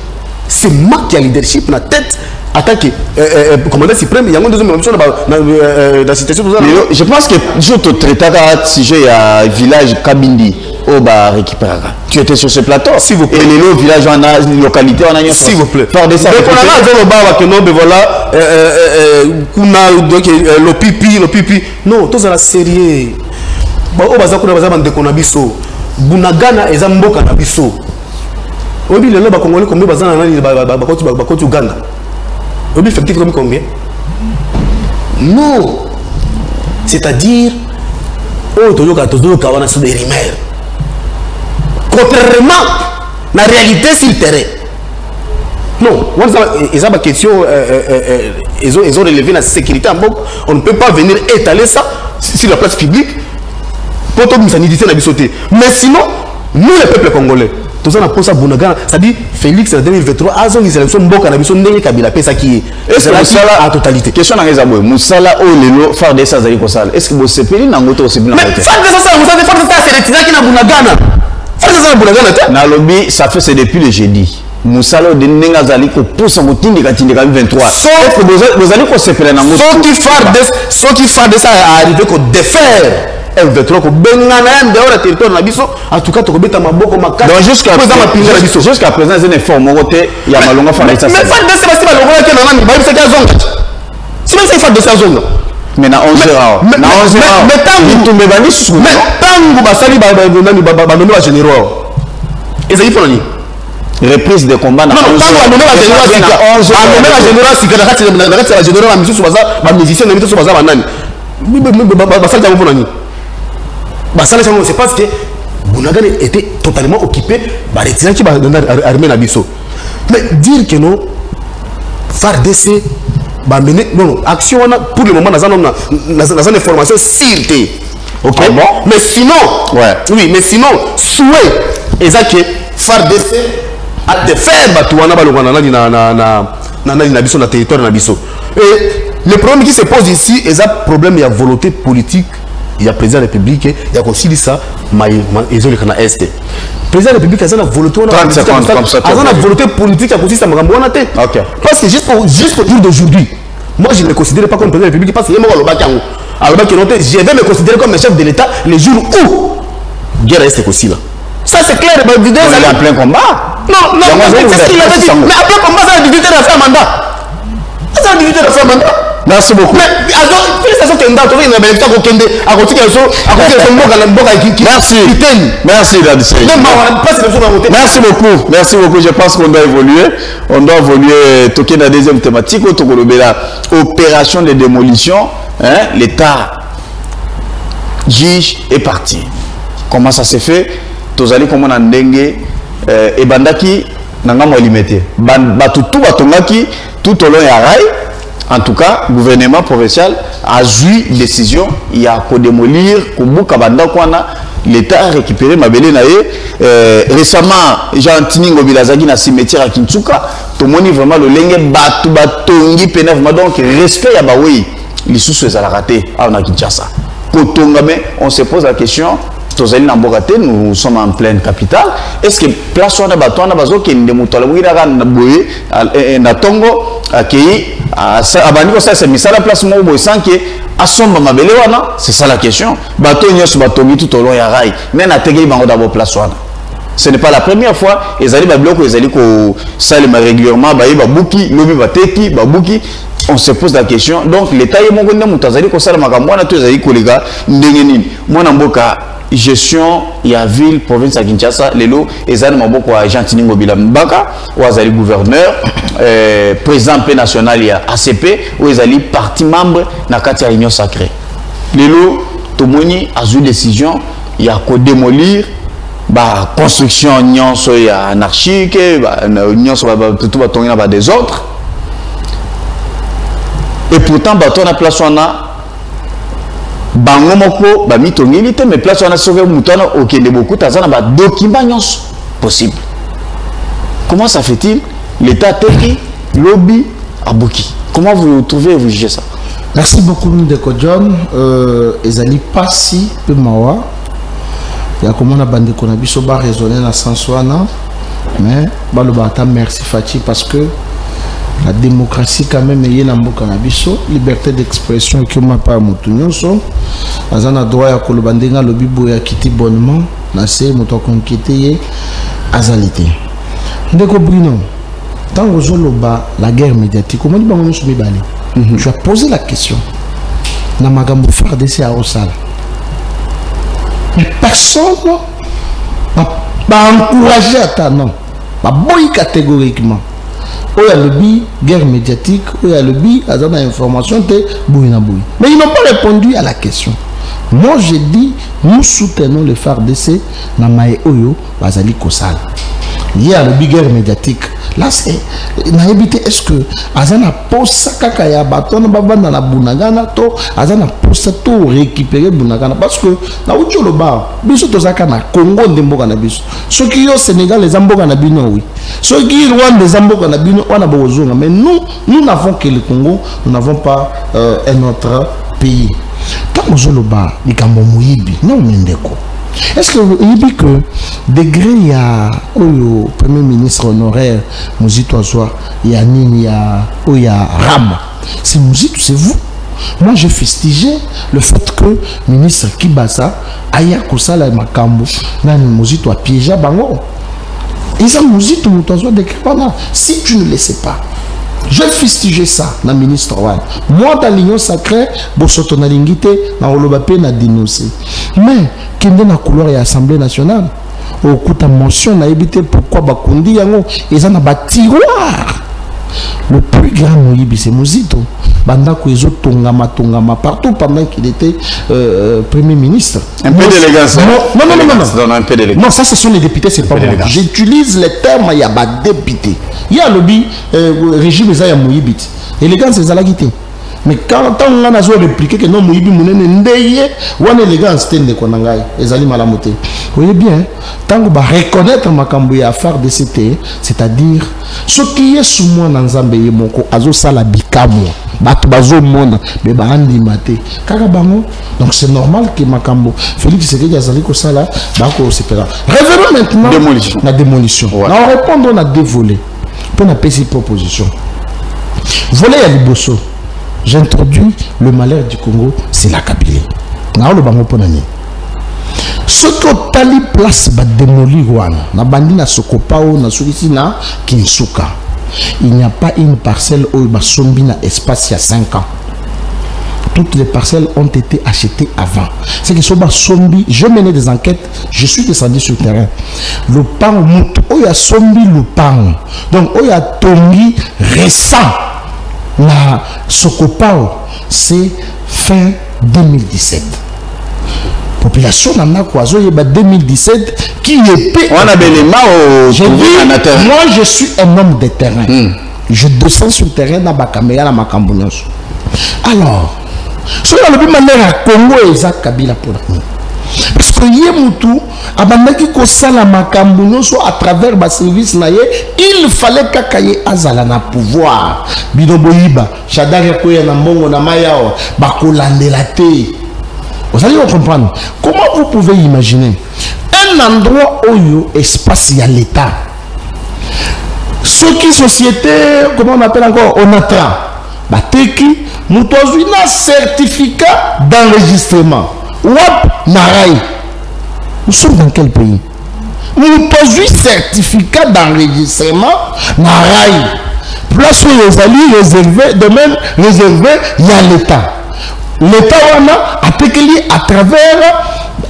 C'est moi qui a leadership dans la tête. Attaque commandant suprême, il y a une deuxième option dans la situation.
Je pense que je te traite si j'ai un village Kabindi au bas récupérer. Tu étais sur ce plateau.
S'il vous plaît.
Et les lots villages en a localité on a une.
S'il vous plaît.
Par des ça.
Donc on a dans le bas que non mais voilà kuna donc le pipi. Non, tout ça la série. Bon au baza kuna baza bande konabiso. Bunagana eza mboka na biso. Obi le ba congolais combien baza na nani ba kotu Uganda. Obi effectif comme combien? Non. C'est-à-dire wana sur des rumeurs. Contrairement à la réalité sur le terrain. Non, ils ont une question, ils ont relevé la sécurité en Bok. On ne peut pas venir étaler ça sur la place publique pour tout le monde. Mais sinon, nous les peuples congolais, tout ça, on a posé à Bunagana, ça dit Félix en 2023, ils ont une élection Mboka, ils ont une Kabila, ça qui est.
Est-ce que Moussala
en totalité?
Question dans les abonnés. Moussala ou les faire des sazali kosal. Est-ce que vous sepelez dans votre aussi bien?
Mais faire des sazali, vous savez, faire des sazali, c'est les qui na Bunagana. Faire des sazali Bunagana.
Na lobby, ça fait c'est depuis le jeudi. Moussala de Nengazali ko pousse mon tindi katindi 23. Sauf que vous allez ko sepelé dans votre.
Ceux qui font des ça arrivé ko défaire. M23 ko bengana dehors la territoire na biso en tout cas to kobeta maboko makaka.
Donc jusqu'à présent c'est une forme côté ya malonga fa ça.
Mais fa de ça basi balonga ke na nani ba bisa ka zonga. Si même ça fa de ça zonga.
Mais na 11 heures. Na 11 heures.
Mais tangu
tumbe bani sous.
Mais tangu basali ba nani ba nommé généraux. Ezali pour nani?
Reprise de combat na 11 heures.
Non, nommé général si nommé général si kana kati la général na misu baza ba musicien na misu baza ba nani. Basali tangu pour nani? C'est parce que Bunagana était totalement occupé par les tirants qui ont armé Nabiso. Mais dire que non, FARDC va mener, non, action pour le moment, dans une information sûreté. Ok?
Ah bon?
Mais sinon,
ouais.
Oui, mais sinon, souhait, c'est que FARDC a de faire Batouana Balogana dans le territoire de Nabiso. Et le problème qui se pose ici, c'est un problème de volonté politique. Il y a le président de la République, il y a aussi ça, ils ont le canal Est. Le président de la République a une volonté politique, parce que juste au jour d'aujourd'hui, moi je ne me considère pas comme président de la République parce que je vais me considérer comme chef de l'État le jour où guerre est aussi là. Ça c'est clair,
il est en plein combat.
Non, c'est ce qu'il avait dit. Mais après combat, ça a difficulté de faire mandat. Ça a difficulté de faire mandat.
Merci beaucoup.
Mais félicitations que Ndao Touré n'a pas été Kende à côté de
Merci. Merci Dadisei. Merci beaucoup. Merci beaucoup. Je pense qu'on doit évoluer. On doit évoluer. Toquer la deuxième thématique. Opération de démolition. L'État juge est parti. Comment ça s'est fait? Tous allez comme on a dengue et bandaki nanga mo limité. Tout batongaki tout au long ya rail. En tout cas, le gouvernement provincial a eu décision, il y a qu'à démolir, l'État a récupéré ma belle récemment, Jean-Tini Ngobilazagi na cimetière à Kinsuka, tout le monde vraiment le lengue batongi pénève, donc respect à Baoui, les sous-sous à la raté, on a Kinshasa. On se pose la question. Nous sommes en pleine capitale. Est-ce que place on a bateau na bazo qui ne mutala wira na boye na tongo qui abani ça c'est misala place mo boye sans que asomba mabele wana, c'est ça la question. Bateau nyos batongi tout au long ya rail. Mais na tege bango d'abord place wana. Ce n'est pas la première fois. Les alliés bloquent, les alliés ko salima régulièrement ba buki lobi bateki ba buki. On se pose la question. Donc l'État est mon gonde mutazali ko salama ka mwana to ezali kolega ndenge nini. Mwana mboka gestion ya ville province à Kinshasa lelo ezali maboko à Jean-Tini Ngobila Mbaka ou azali gouverneur président national ya ACP ou ezali parti membre na kati ya union sacrée lelo tomoni azu décision ya ko démolir ba construction nyonso ya anarchique ba nyonso ba tout ba tongi na ba des autres et pourtant bato na place wana bango moko ba mitongeli te mais place wana soke mutana okende beaucoup tazana ba documents possible. Comment ça fait-il? L'État teki lobby abuki. Comment vous trouvez, vous jugez ça?
Merci beaucoup Ndeko John. Ezali pasi pe mawa. Ya comment na bande ko na biso ba raisonner na sens wana mais ba lo ba ta merci Fati parce que la démocratie quand même est na mboka na biso, liberté d'expression qui m'a pas mutunyoso azana droit ya kolobandenga lobi boya kiti bonnement na se moto konkité azalité ndeko Bruno tango zoloba la guerre médiatique comment dit bango sumi bale tu as posé la question na magambo faire de à Osala mais personne va encourager à ta non va boy catégoriquement. Il y a le bi guerre médiatique, il y a le bi azana information te bouina boui. Mais ils n'ont pas répondu à la question. Moi j'ai dit nous soutenons le FARDC na maé oyo bazali kosala. Il y a le bi guerre médiatique. Là c'est na évité est-ce que azana posa kaka ya baton babanda na bunagana to azana posa to récupérer bunagana parce que na ucho loba biso tozaka na Congo ndemboka na biso. Soki yo Sénégal les amboka na bino oui. Soki Rwanda les amboka na bino wana bozonga mais nous n'avons que le Congo, nous n'avons pas un autre pays. Tant ozoloba likambo muyibi non mendeko. Est-ce que vous dit que degré il y a au premier ministre honoraire Muzito Azwa il y a Nini il y a Ram c'est Muzito c'est vous. Moi j'ai fustigé le fait que ministre Kibasa aya kosala makambo nani Muzito a piégé bango. Ils ont Muzito Mutazwa décrit pendant si tu ne le sais pas. Je vais fustiger ça, na ministre Wan. Moi, dans l'union sacrée, Bosoto na lingite, na Olobapé na dénoncé. Mais, kende na couleur et l'Assemblée nationale, au coup de mention, na évité pourquoi Bakundi yango, ils ont un tiroir. Le plus grand Moïbi, c'est Muzito. Bandako Ezo Tongama partout pendant qu'il était Premier ministre.
Un peu d'élégance.
Non, non, ça ce sont les députés, c'est pas moi. J'utilise les termes, il y a des députés. Il y a le régime Zaya Moïbit. Élégance, c'est Zalagité. Mais quand on a répliqué que non, Moïbi Mounene Ndeye, ou en élégance, c'est de Konangai, et Zali Malamote. Vous voyez bien, tant qu'on va reconnaître ma cambouille à faire de CT, c'est-à-dire ce qui est sous moi dans Zambé, mon co, Azo Salabikamo, Batbazo Mona, Bebandi Mate, Karabango. Donc c'est normal que ma cambo, Félix Sekedi Azaliko Sala, Bako Sepera. Revenons maintenant à la démolition. Ouais. On répond, on a deux volets. Pour la petite proposition. Volet à Liboso. J'introduis le malheur du Congo, c'est la Kabylie. Ce que Tali place va démolir, na bandi na Sokopao, na Soukisi, na Kinsuka. Il n'y a pas une parcelle où il va sombi na espace il y a 5 ans. Toutes les parcelles ont été achetées avant. C'est que Soba Sombi, je menais des enquêtes, je suis descendu sur le terrain. Le pan mout, où il y a Sombi le pan. Donc, où il y a Tongi récent. La Sokopao, c'est fin 2017. population nana kwazo yeba 2017 qui était
on a beléma au
moi je suis un homme de terrain. Je descends sur le terrain dans Bakameya na makambo nyonso. Alors so na lobi manière Congo eza Kabila pour nous. Parce que Yemutu abandaki ko sala makambo nyonso à travers ba service na ye, il fallait kakaye azala na pouvoir. Binombo yiba, Shadari ko ya na mbongo na mayao, ba ko landela te. Vous allez comprendre. Comment vous pouvez imaginer un endroit où espace il y a l'État. Ce qui société, comment on appelle encore, ONATRA, Bateki, nous avons un certificat d'enregistrement. Wap Narai. Nous sommes dans quel pays? Nous avons un certificat d'enregistrement Narai. Place où les alliés réservés, de même réservé, il y a l'État. L'État a été à travers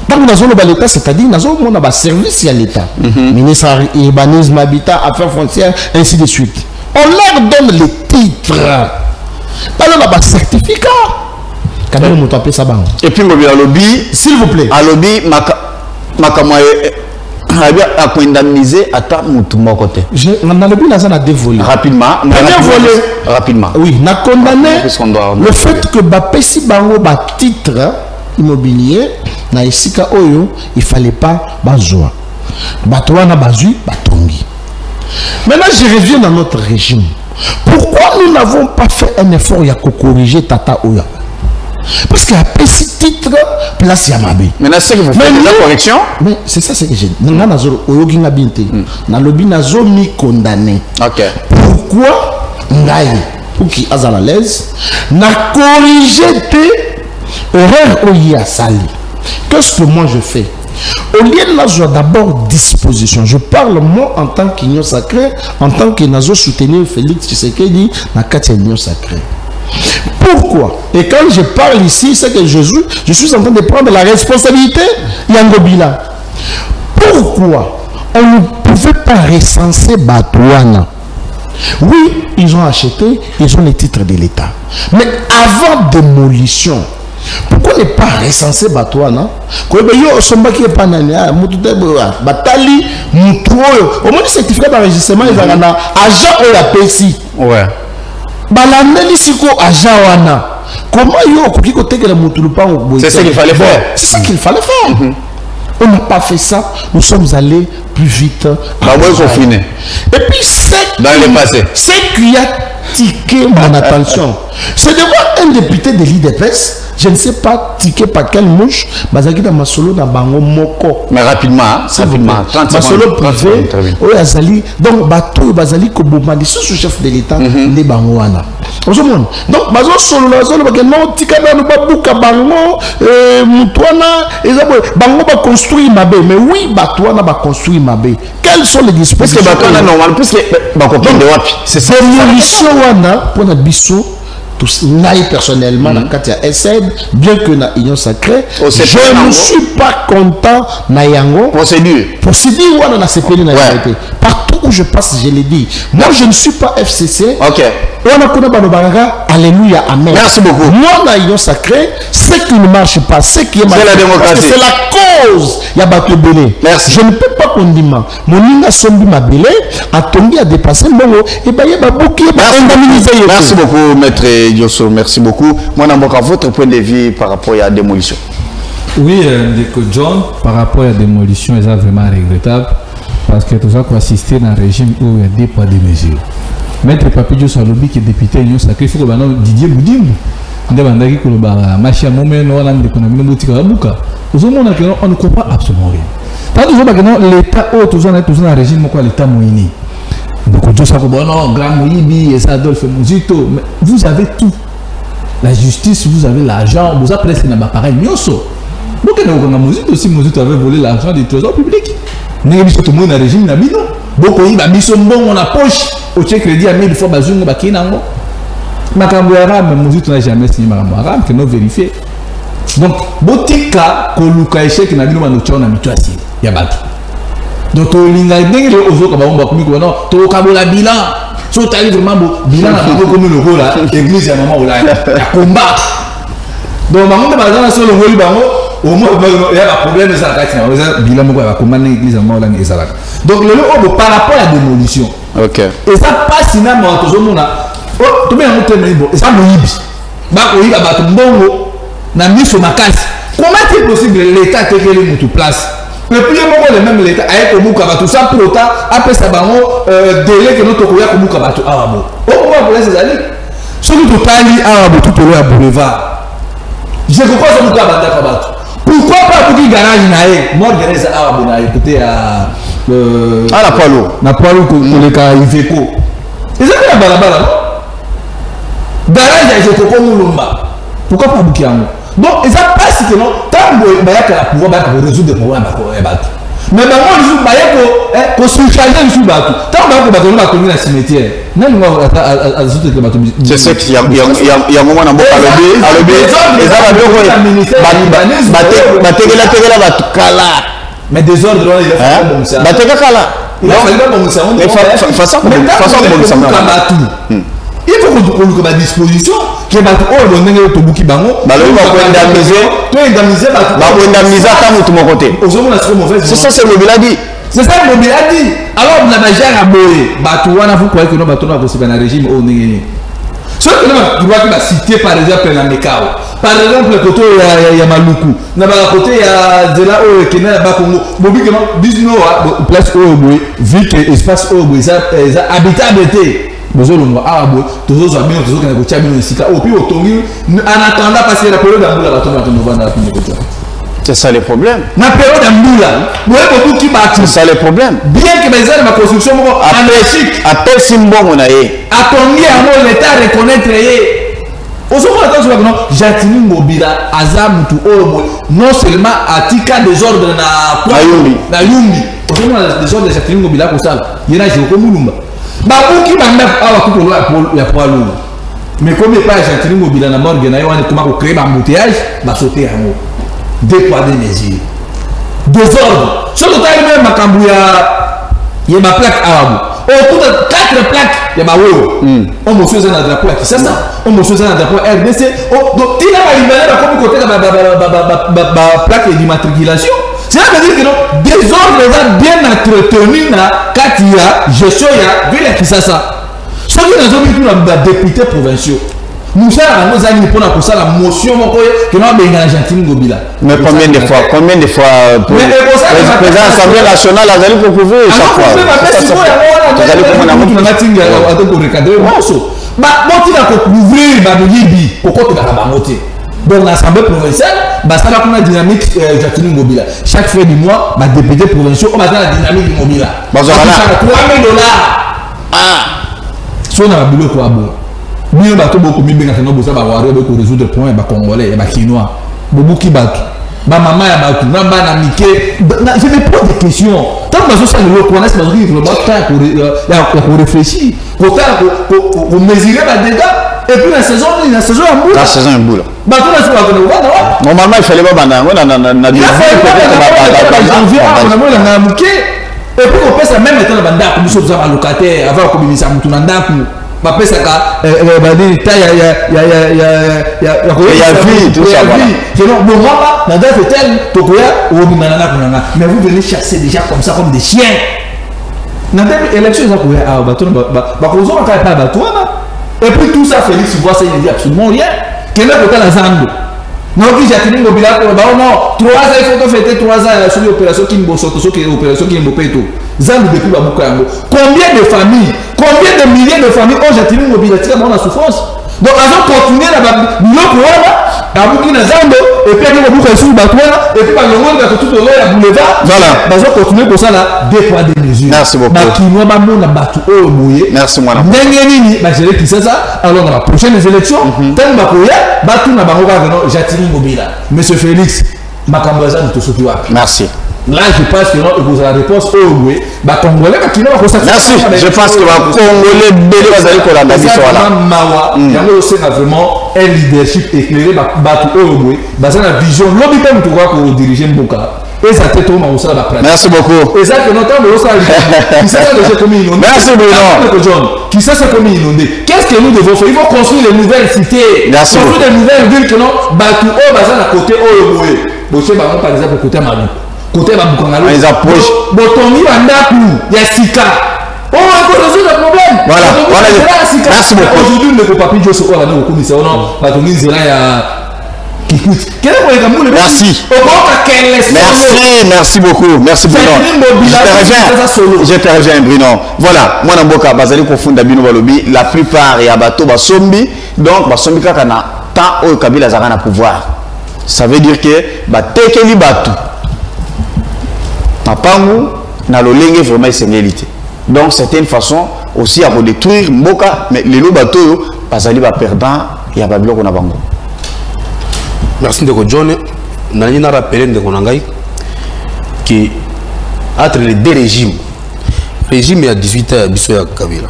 tant que nous avons l'État, c'est-à-dire nous avons un service à l'État. Ministre urbanisme, habitat, affaires frontières, ainsi de suite. On leur donne les titres. Alors on a un certificat.
Et puis,
s'il vous plaît.
À lobby, a indemnisé à ta mon côté.
Rapidement.
Rapidement.
Oui, on a condamné le fait que Bapesi Bango ba titre immobilier na esika oyo il fallait pas bazoa. Batoa na bazui batongi. Maintenant je reviens dans notre régime. Pourquoi nous n'avons pas fait un effort à corriger Tata Oya? Parce qu'il y a petit titre place Yamabe.
Maintenant, c'est que vous faites la correction.
Mais c'est ça, c'est que j'ai dit. Mi condamné.
Ok.
Pourquoi Ngaï, pour qui a à l'aise, n'a corrigé tes erreurs au Sali. Qu'est-ce que moi je fais? Au lieu de d'abord disposition, je parle moi en tant qu'union sacrée, en tant que nazo soutenir Félix Tshisekedi, na Katia union sacrée. Pourquoi? Et quand je parle ici, c'est que Jésus, je suis en train de prendre la responsabilité Yangobila. Pourquoi on ne pouvait pas recenser Batouana? Oui, ils ont acheté, ils ont les titres de l'État. Mais avant démolition, pourquoi ne pas recenser Batouana? Au moins le certificat d'enregistrement, ils ont un agent ou la PSI.
Ouais.
Comment
c'est ce qu'il fallait faire.
C'est ça qu'il fallait faire. On n'a pas fait ça. Nous sommes allés plus vite. Et puis c'est qui a tiqué mon attention. C'est de voir un député de l'IDPS. Je ne sais pas tiqué par quelle mouche. Bazaki dans ma solo dans Bango Moko.
Mais rapidement, rapidement.
Ma solo privé. Oui, Azali. Donc, Batou Bazali Koboma, les sous-chefs de l'État, les Bangouana. Donc, Bazo solo, non, tika dans Babouka Bango, Moutouana, et Bango va construire Mabé. Mais oui, Batouana va construire Mabé. Quelles sont les dispositions?
Parce que Batouana normal, puisque
c'est ça. Démolition Wana, pour notre bissou. Naï personnellement, dans Katia SN, bien que na union sacrée, je ne suis pas content Nayango.
Procédure.
On a CPD partout où je passe, je l'ai dit. Moi, je ne suis pas FCC.
Ok.
On a connu Banobaranga. Alléluia, amen.
Merci beaucoup.
Moi, na union sacrée, ce qui ne marche pas, ce qui est
la démocratie.
C'est la cause. Il y a battu belé.
Merci.
Je ne peux pas condamner. Mon inga sombi ma belé, a tombé à dépasser mon et bah y a beaucoup.
Merci beaucoup, maître Diosso. Merci beaucoup. Moi, Namboka, votre point de vue par rapport à la démolition?
Oui, John, par rapport à la démolition, c'est vraiment regrettable parce que tout ça qu'on assisté dans un régime où il y a des poids de mesures. Maître Papi Diosso Alobi qui est député union sacrée, il faut que Didier Boudimbo. On ne comprend absolument rien. L'État, toujours dans le régime, l'État moïni. Donc, Grand Moïbi, et Adolphe Mouzito, vous avez tout. La justice, vous avez l'argent, vous avez presque un appareil. Donc, Mouzito avait volé l'argent du trésor public. Nous avons tout le monde dans le régime. Beaucoup il a mis son bon dans la poche. Au chèque crédit à 1000 fois, Bazoum, Bakinango. Makambo arabe, Mouzito n'a jamais signé Makambo arabe, que nous vérifions. Donc, Botika, Koluka échec, n'a pas de chance, n'a pas de chance. Donc, l'inga dingue les autres comme on va comme non, to kabola bilan, so tali vraiment bilan na ko comme le rôle là, église à maman là, ya combat. Donc maman de bazana so le rôle bango, au moins il y a un problème de ça bilan moko va commander l'église en là et ça là donc le par rapport à la démolition
OK
et ça passe finalement toujours mona tout bien on termine bon et ça moyibi ba ko yiba ba to mbongo na miso makasi comment est possible l'état te kele mutu place le plus moko le même l'état avec omuka ba tout ça pour autant après ça bango délai que notre koya ko muka ba to bon au moins pour les amis celui to tali tout au long à boulevard je comprends ce muka ba ta ba pourquoi pas pour qui garage nae moi garage na écouter à
la poilo
na poilo ko le ka Iveco et ça la balabala garage je te comme Mulumba pourquoi pas bouki yango donc ça passe que non tant que bayaka pouvoir ba résoudre des problèmes ba mais bango lisu bayako ko surcharger lisu ba tant ba ko ba ko ba ko na cimetière nani moi à zoute que ba to
c'est ce qu'il y a moment na boka alobi et ça va bien ba tegela ba kala
mais désordre il a fait bon ça
ba tegela kala
il a fait bon ça
façon bon ça
il faut qu'on ait une disposition qui est oh le nègre to buki bango
ba indemniser à tout mon côté c'est ça c'est le biladi
c'est ça le biladi alors na bajara à boye ba tu wana vous croyez que non ba to na possible na régime au nègre ce que tu vois que citer par exemple la Mekao par exemple le côté il y a Maluku na ba côté il y a de là au Kenya ba Congo bobi que non 19 place au boye vu que espace au boye ça habitabilité bozolongwa abo tozozo amino tozokana ko chabino sika opi otongi en attendant passer la période d'ambula bato na tovanda ku ko tsa
c'est ça le problème
na période d'ambula boye ko ki bati
c'est ça le problème
bien que bazali ma construction moko anarchique
appel simbongo na ye
atongi amo l'état reconnaître ye osomo attention que non Jatini Ngobila azamutu omo non seulement atika désordre na yumbi osomo désordre de Jatini Ngobila ko sala yena joko mulumba babuki banda awa kuko ya poids lourd mais comme pas Jatini Ngobila na morgue na yone comment ko créer ba embouteillage ba sauter yango deux poids deux mesures désordre sur le taille même makambu ya ba plaque awa autour de 4 plaques ya ba wo on monsieur za na drapeau ya Kisasa on monsieur za na drapeau RDC donc il a libéré ba comme côté ba plaque d'immatriculation. Ça veut dire que non, des ordres bien entretenus na Katia, Gessoya, Ville Kisasa. Ce qui nous a mis pour les députés provinciaux. Nous avons nos amis pour la motion que nous avons Jatini Ngobila.
Mais combien de fois pour le président de l'Assemblée nationale a allé pour prouver chaque fois.
Donc l'Assemblée provinciale, ça va comme la dynamique Jatini Ngobila. Chaque fin du mois, les députés provinciaux ont la dynamique Ngobila. $3 000. Si on a un boulot pour abour. Nous avons beaucoup de choses pour résoudre le problème des Congolais et des Chinois. Beaucoup de choses. Ma maman a battu, ma maman a miqué. Je me pose des questions. Tant que je suis le reconnaître, je vais vraiment réfléchir. Pour mesurer les dégâts. Et puis la saison est boule.
La saison est boule. Normalement, il fallait pas
et puis on peut ça même étant dans banda comme nous sommes locataires avant qu'on bimisa mutu na ndaku ba pesa ka ba di ta ya
vie tout ça voilà
que non bon moi na date tel to koya o bimana na kunanga mais vous venez chasser déjà comme ça comme des chiens na date élection ça koya ah ba to ba ko zo ka pas ba toi et puis tout ça Félix voit ça il dit absolument rien que là côté la zando. Non, qui Jatini Ngobila pour non, 3 ans il faut fêter 3 ans sur l'opération qui nous sortent, sur l'opération qui nous péto. Zan depuis Babukango. Combien de familles, combien de milliers de familles ont Jatini Ngobila tiré dans la souffrance. Donc avant continuer là-bas, nous là, Babukina Zando et puis on va sur Batouana et puis le monde va tout au long la boulevard.
Voilà.
Bah on continue comme ça là, des poids des mesures.
Merci beaucoup.
Bah qui nous va mon batu au mouillé.
Merci moi.
Nengeni bah je qui ça alors dans la prochaine élection, tant bakoya batu na bango ka Jatini Ngobila. Monsieur Félix Makambaza de tout
merci.
Là, je pense que vous avez la réponse au oui. Bah, Congolais, qui n'ont pas
merci. Je pense que les Congolais, belé, vous allez qu'on a dit ça là.
Mawa, il y a aussi vraiment un leadership éclairé. Bah, au oui. Bah, ça la vision. L'objet même tu vois pour diriger Mboka. Et ça t'est tout, mais ça la pratique.
Merci beaucoup.
Et ça que notre temps, qui s'est déjà commis inondé.
Merci Bruno.
Qui s'est commis inondé. Qu'est-ce que nous devons faire? Il faut construire les nouvelles cités.
Merci.
Construire des nouvelles villes que non. Bah, tout haut, bah, ça à côté au oui. boche bango par exemple côté Mali côté ba Bukangalo
ils approchent
botongi bandaku ya sika oh on peut résoudre le problème
voilà merci beaucoup
aujourd'hui ne peut pas plus Josso on a nous commissaire non batongi nzela ya
merci. Merci beaucoup. Merci Bruno. Je te reviens Bruno. Voilà, moi Namboka bazali kofunda bino balobi la plupart ya bato basombi donc basombi kaka na temps au Kabila zaka na pouvoir. Ça veut dire que batekeli bato. Mapangu na lolenge vraiment essentialité. Donc c'est une façon aussi à détruire Mboka mais les bato bazali ba perdant ya babiloko na bango.
Merci de John. Nani na rappelé de Konangai que entre les deux régimes, régime il y a 18 ans biso ya Kabila.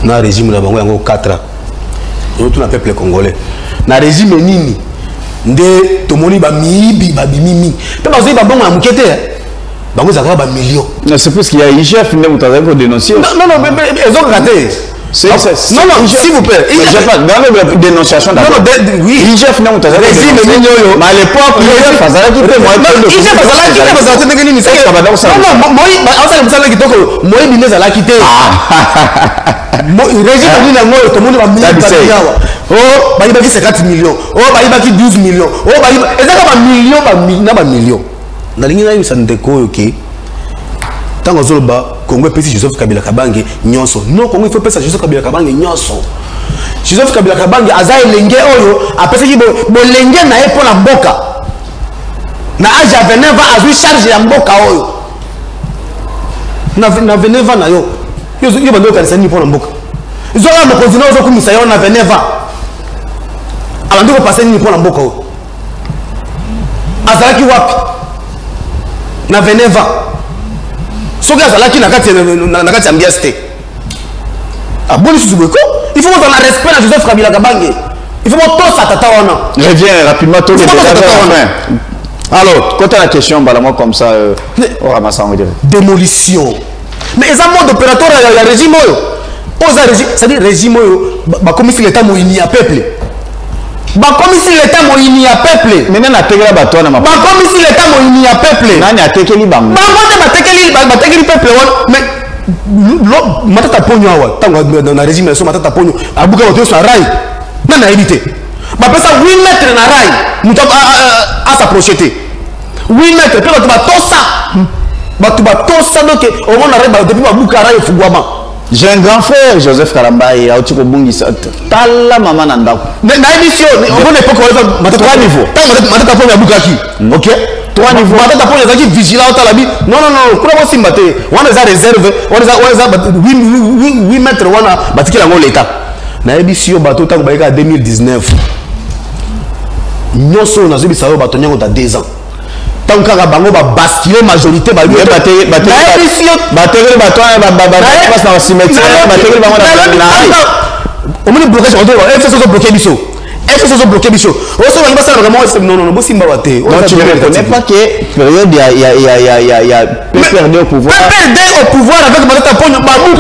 Na régime na bango yango 4 ans. Tout le peuple congolais. Na régime nini nde tomoni ba mibi ba bimimi. Pe bazo ba bango na mukete. Bango zaka ba millions.
C'est parce qu'il y a un chef ne mutaza ko dénoncer.
Non mais ils ont raté. Non, s'il vous plaît.
Dans la dénonciation d'abord. Oui. IGF n'a pas régime mais à l'époque, IGF faisait tout le monde. IGF faisait non, moi, on s'est dit que moi, il nous a quitté. Régime n'a moi, tout le monde va millions. Oh, bah il va 50 millions. Oh, bah il va 12 millions. Oh, bah il va millions. Dans les gens, ça ne décolle ok. Tant que Zolba, Congo peut Joseph Kabila Kabange nyonso. Non, Congo il faut passer Joseph Kabila Kabange nyonso. Joseph Kabila Kabange azaï lenge oyo après qui bo lenge na e pour la mboka. Na âge à 29 ans azu charge ya mboka oyo. Na 29 ans na yo. Yo bando kanisa ni pour la mboka. Ils ont mo continuer ozo kumisa yo na 29 ans. Abandi ko passer ni pour la mboka oyo. Azalaki wapi? Na 29 ans. Ce gars là qui n'a qu'à ambiasté. Ah bon, il faut qu'on ait respect à Joseph Kabila Kabange. Il faut qu'on tous à tata wana. Reviens rapidement tous les alors, quand tu as la question, bah moi comme ça, on ramasse on va dire. Démolition. Mais ils ont mode opérateur il y a régime régime, c'est-à-dire régime bah comme si l'état moini à peuple. Bah comme si l'état moini à peuple. Maintenant na tegela bato na ma. Bah comme si l'état moini à peuple. Nani a tekeli bango. Bah moi ma tekeli peuple mais lo matata ponyo awa tango na régime so matata ponyo abuka bato so rai na éviter. Bah pesa 8 mètres na rai muto à s'approcher. 8 mètres pe bato batosa donc au moins na rai depuis babuka rai fugwama. J'ai un grand frère, Joseph Karambaye, à Otiko Bungisa. Tala maman nanda. Na émission, on est pas quoi 3 niveaux. Matata ponyo abukaki. OK? 3 niveaux. Matata ponyo zaki vigilant au talabi. Non. Kuna bosi mbate. On les a réservé. On les a 8 mètres wana batiki la l'état. Na émission bato tango bayeka 2019. Nyoso na zobi sayo bato nyango ta 2 ans. Tant que bango ba basculer majorité ba lui batterie bato passe dans le cimetière batterie bango na au moins blocage on doit FCC bloquer biso aussi on va ça vraiment non bosi mba baté tu ne reconnais pas que période il y a perdre au pouvoir avec Matata Ponyo ba tout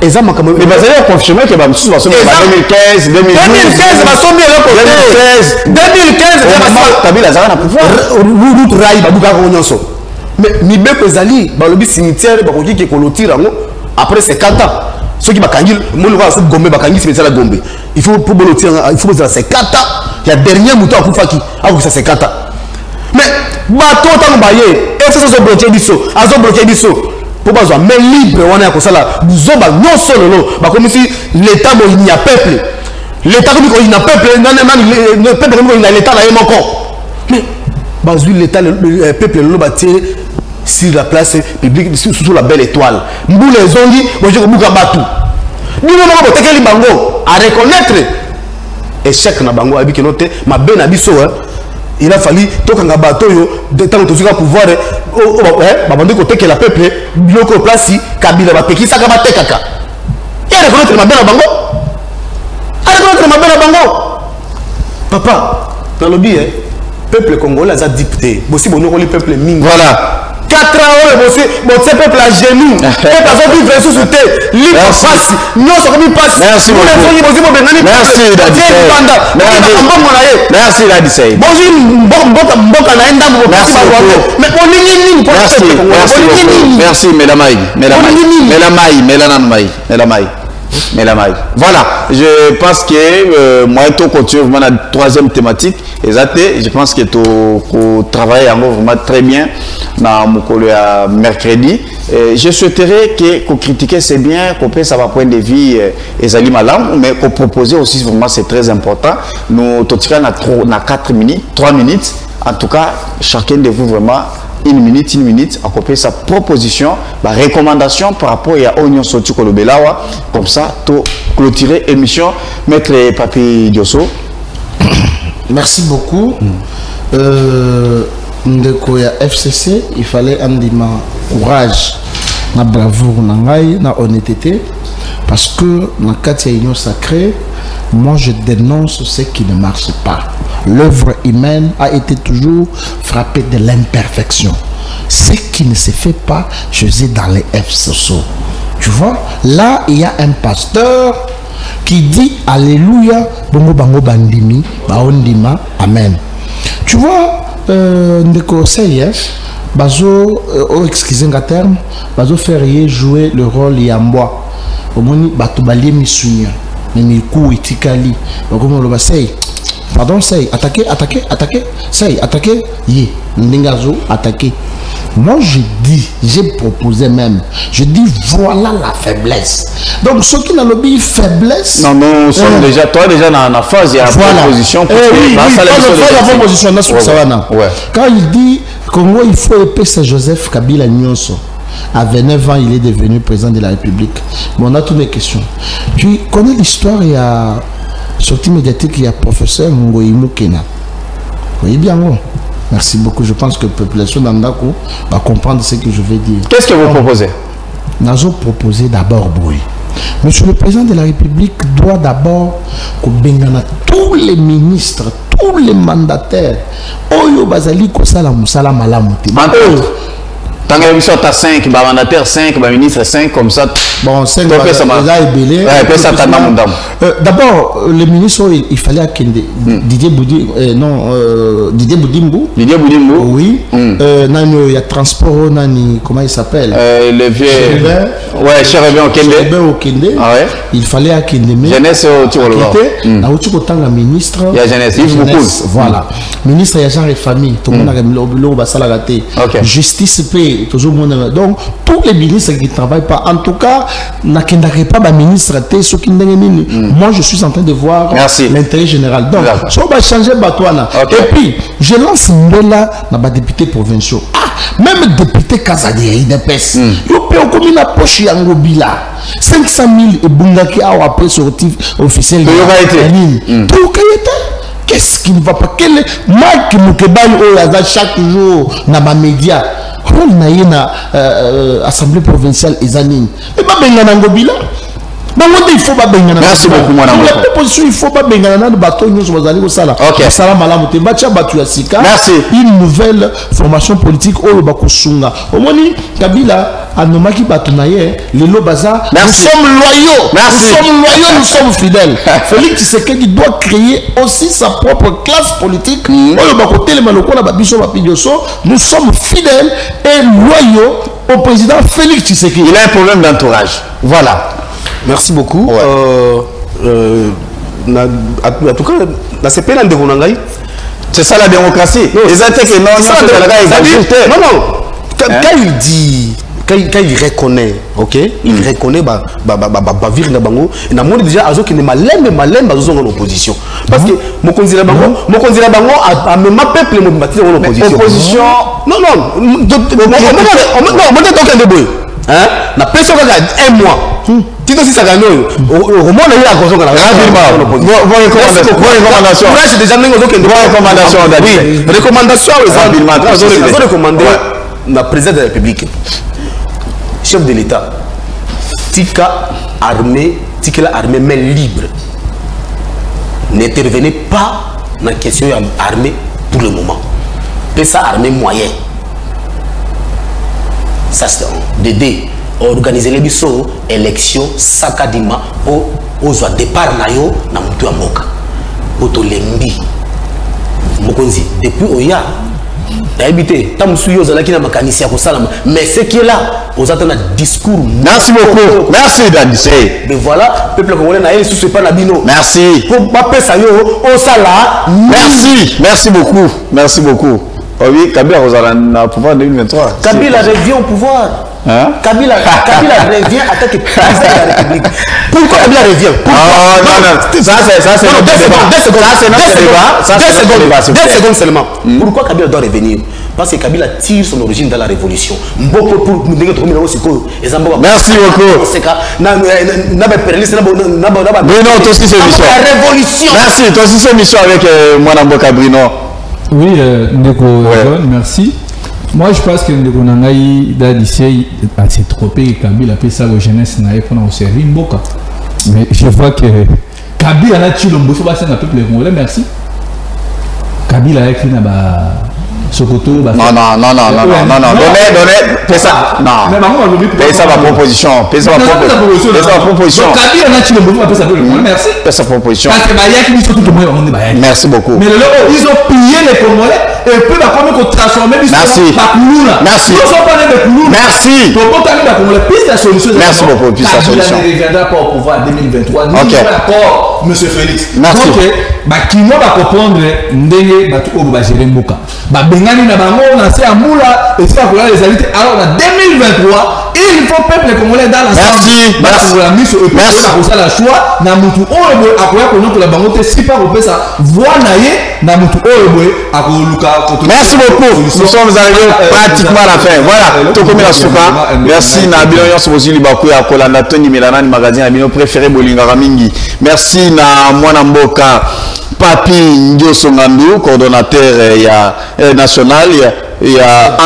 mais vous avez confirmé que Bamsou va se mettre en 2015, 2012. 2015, va se mettre en 2015, Kabila Zara na pouvoir. Route Rai, Babouka Ronyanso. Mais Mibeko Zali, Balobi cimetière, Bakoki qui clôture après 50 ans. Ceux qui Bakangil, mon va se gomber, Bakangil cimetière la Gombe. Il faut pour clôture, il faut que 50 ans. Il y a dernier mouton à Koufaki, avant que ça 50 ans. Mais, bateau tant baillé, et ça se bloqué biso, azo bloqué biso. Pour pas mais libre on est comme ça là nous avons non solo comme si l'état il y a peuple l'état comme il y a peuple le peuple comme il y a l'état là encore mais bazu l'état le peuple le bâtir sur la place publique sous la belle étoile nous les ont dit moi je buka batu nous on va tekeli bango à reconnaître échec na bango abi kenote ma ben abiso il a fallu tokanga bato yo de temps tozuka pouvoir babandi ko tekela peuple biloko place Kabila ba pekisa ka batekaka et reconnaître ma belle bango papa dans le bien peuple congolais a dicté aussi bon le peuple mingi voilà 4 ans
c'est peuple à genoux. Merci
voilà, je pense que moi et toi continue vraiment la troisième thématique. Je pense que tu travailles vraiment très bien dans mon collègue mercredi. Je souhaiterais que critiquer c'est bien, qu'on peut savoir point de vue Ezali Malam, mais qu'on proposer aussi vraiment c'est très important. Nous tirons na 4 minutes, 3 minutes. En tout cas, chacun de vous vraiment une minute, à copier sa proposition, la recommandation par rapport à Oignon Soti Kolobelawa, comme ça, tout clôturer l'émission. Maître Papi Diosso.
Merci beaucoup. Ndeko ya FCC, il fallait un courage, na bravoure, na honnêteté, parce que dans la union sacrée, moi je dénonce ce qui ne marche pas. L'œuvre humaine a été toujours frappée de l'imperfection. Ce qui ne se fait pas, je sais dans les FCC. Tu vois, là il y a un pasteur qui dit Alléluia, bongo bango bandimi, baondima, amen. Tu vois, ndeko CIF, bazo, excusez-moi terme, bazo faire jouer le rôle yamboa. Omoni batubalier misunya, nemiku itikali, bakomo lo basei. Pardon, say, attaquer, say, attaquer, Ndingazo, attaquer. Moi, j'ai proposé même, je dis, voilà la faiblesse. Donc, ceux qui n'ont pas faiblesse...
Non, nous sommes déjà, toi déjà dans la phase, il y a une proposition.
Quand il dit, Congo, il faut épaisser Joseph Kabila Nyonso. À 29 ans, il est devenu président de la République. Bon, on a toutes les questions. Tu connais l'histoire, il y a... Sortie médiatique, il y a professeur Ngoï Moukena. Vous voyez bien, bon. Merci beaucoup. Je pense que la population d'Andako va comprendre ce que je vais dire.
Qu'est-ce que vous proposez?
Nous avons proposé d'abord, Boy. Monsieur le président de la République doit d'abord que tous les ministres, tous les mandataires, Oyo Bazali Kosala Moussala Malamuti.
Tant que vous êtes à 5, mandataire 5, ministre 5, comme ça.
Bon, 5, d'abord, le ministre, il fallait Akende. Didier Boudimbo.
Didier Boudimbo.
Oui. Il y a transport, comment il s'appelle?
Le vieux. Ouais, Chérébé
Okende. Il fallait Akende.
Jeunesse au Tiroloba.
Il y a ministre.
Il y a jeunesse.
Voilà. Ministre, il y a genre et famille. Tout le monde a le justice paix. Donc, tous les ministres qui ne travaillent pas, en tout cas, n'a pas ministre, moi je suis en train de voir l'intérêt général. Donc, ça va changer Batouana. Et puis, je lance là dans les députés provinciaux. Même député Kazadi, il dépêche. Il peut comme une poche Yangobila. 500 000 et Bungaki a après sorti officiel. Qu'est-ce qui ne va pas? Quel Mike Moukebaï chaque jour dans les médias? On a une assemblée provinciale Ezanine. Et pas Bengana. Il faut pas Bengana.
Merci beaucoup, mon amour.
La position, il faut pas Bengana. Merci. Une nouvelle formation politique au Bakusunga. Au Moni, Kabila, Anomaki Batunaye, Lilo Baza. Nous sommes loyaux. Nous sommes loyaux, nous sommes fidèles. Félix Tshisekedi doit créer aussi sa propre classe politique. Nous sommes fidèles et loyaux au président Félix Tshisekedi.
Il a un problème d'entourage. Voilà.
Merci beaucoup. En tout cas,
c'est ça la démocratie.
Non. Quand il dit, quand il reconnaît, ok, il reconnaît Bavir Nabango, il a déjà Azo qui n'est malin dans l'opposition. Parce que mon candidat Bango a même peuple en opposition. Non, la personne qui a un mois. Tito si ça gagne, au moins il y a recommandation la présidente de la République, chef de l'État, Tika armée, mais libre. N'intervenez pas dans la question armée pour le moment. Et ça armée moyen. ça c'est Dédé organiser les biso élection sakadima aux départ nayo na mutu ya mboka otolembi mokonzi depuis oya habité tamusu yo zalaki na makanisi ya kosalama mais ce qui est là aux attendant discours.
Merci beaucoup, merci Dadisé.
Mais voilà peuple congolais na sous pas na bino.
Merci
pour pas ça yo au sala.
Merci beaucoup. Oh oui, Kabila au pouvoir en 2023.
Kabila revient au pouvoir.
Hein?
Kabila revient en tant que président de la République. Pourquoi Kabila revient?
Non, ça c'est
deux secondes seulement. Pourquoi Kabila doit revenir? Parce que Kabila tire son origine dans la révolution.
Merci beaucoup. Bruno, toi aussi c'est mission.
La révolution.
Merci, toi aussi c'est mission avec Mwanamboka Bruno.
Oui, Ndeko, merci. Moi, je pense que Ndeko Nangaï d'ici a s'est trompé. Kabila a fait ça aux jeunesse pendant au service Mboka. Mais je vois que Kabila a tué le Mboka, c'est un peuple congolais. Merci. Kabila a écrit Sokoto.
Non. Donnez, fais ça. Non. Fais ça ma proposition.
Kabila a tué le Mboka, c'est un peuple congolais. Merci.
Fais sa proposition.
Parce que
merci beaucoup.
Mais ils ont pillé les Congolais et puis ils ont transformé
merci.
Merci.
Merci beaucoup.
Kabila ne reviendra pas au pouvoir en 2023. Nous d'accord, M. Félix.
Merci.
Donc, qui va comprendre ndenge batu obo ba gérer mboka. Ba bengani na bango na se amula et ça pour les invités. Alors en 2023, il faut peuple congolais dans la
merci.
La choix na mutu obo akoya kono la bango te si pas repesa voix naie na mutu obo akoluka.
Merci beaucoup. Nous sommes arrivés pratiquement à la fin. Voilà. Tokomi la souka. Merci na bino yonso bozili bakuya kolanda Tony Milana ni magazine na bino préféré Bolingara mingi. Merci na mwana mboka Papi Ndioso Ngandu, coordonnateur national, il y a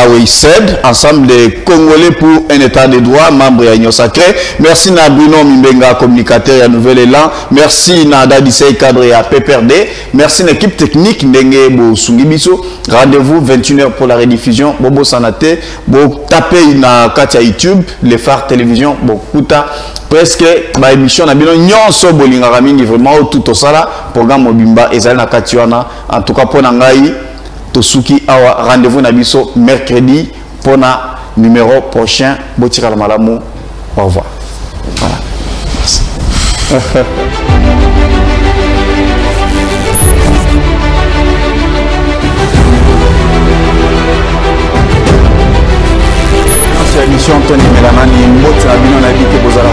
OICED, ensemble des Congolais pour un état de droit, membre de l'Union Sacrée. Merci na Bruno Mimbenga, communicateur à Nouvel Élan. Merci na Dadisei cadre à PPRD. Merci à l'équipe technique Ndenge Bo Sungibiso. Rendez-vous 21h pour la rediffusion. Bobo Sanate, Bo tapez na Katia YouTube, les phares télévision, Bo Kuta. Presque ma émission na bino nyonso bolingaka mingi vraiment tout ça programme mobimba ezali na katiwana en tout cas pona ngai tosuki awa rendez-vous na biso mercredi pona numéro prochain botika la malamu au revoir voilà émission Tony Melanani mboti na bino na bité bozala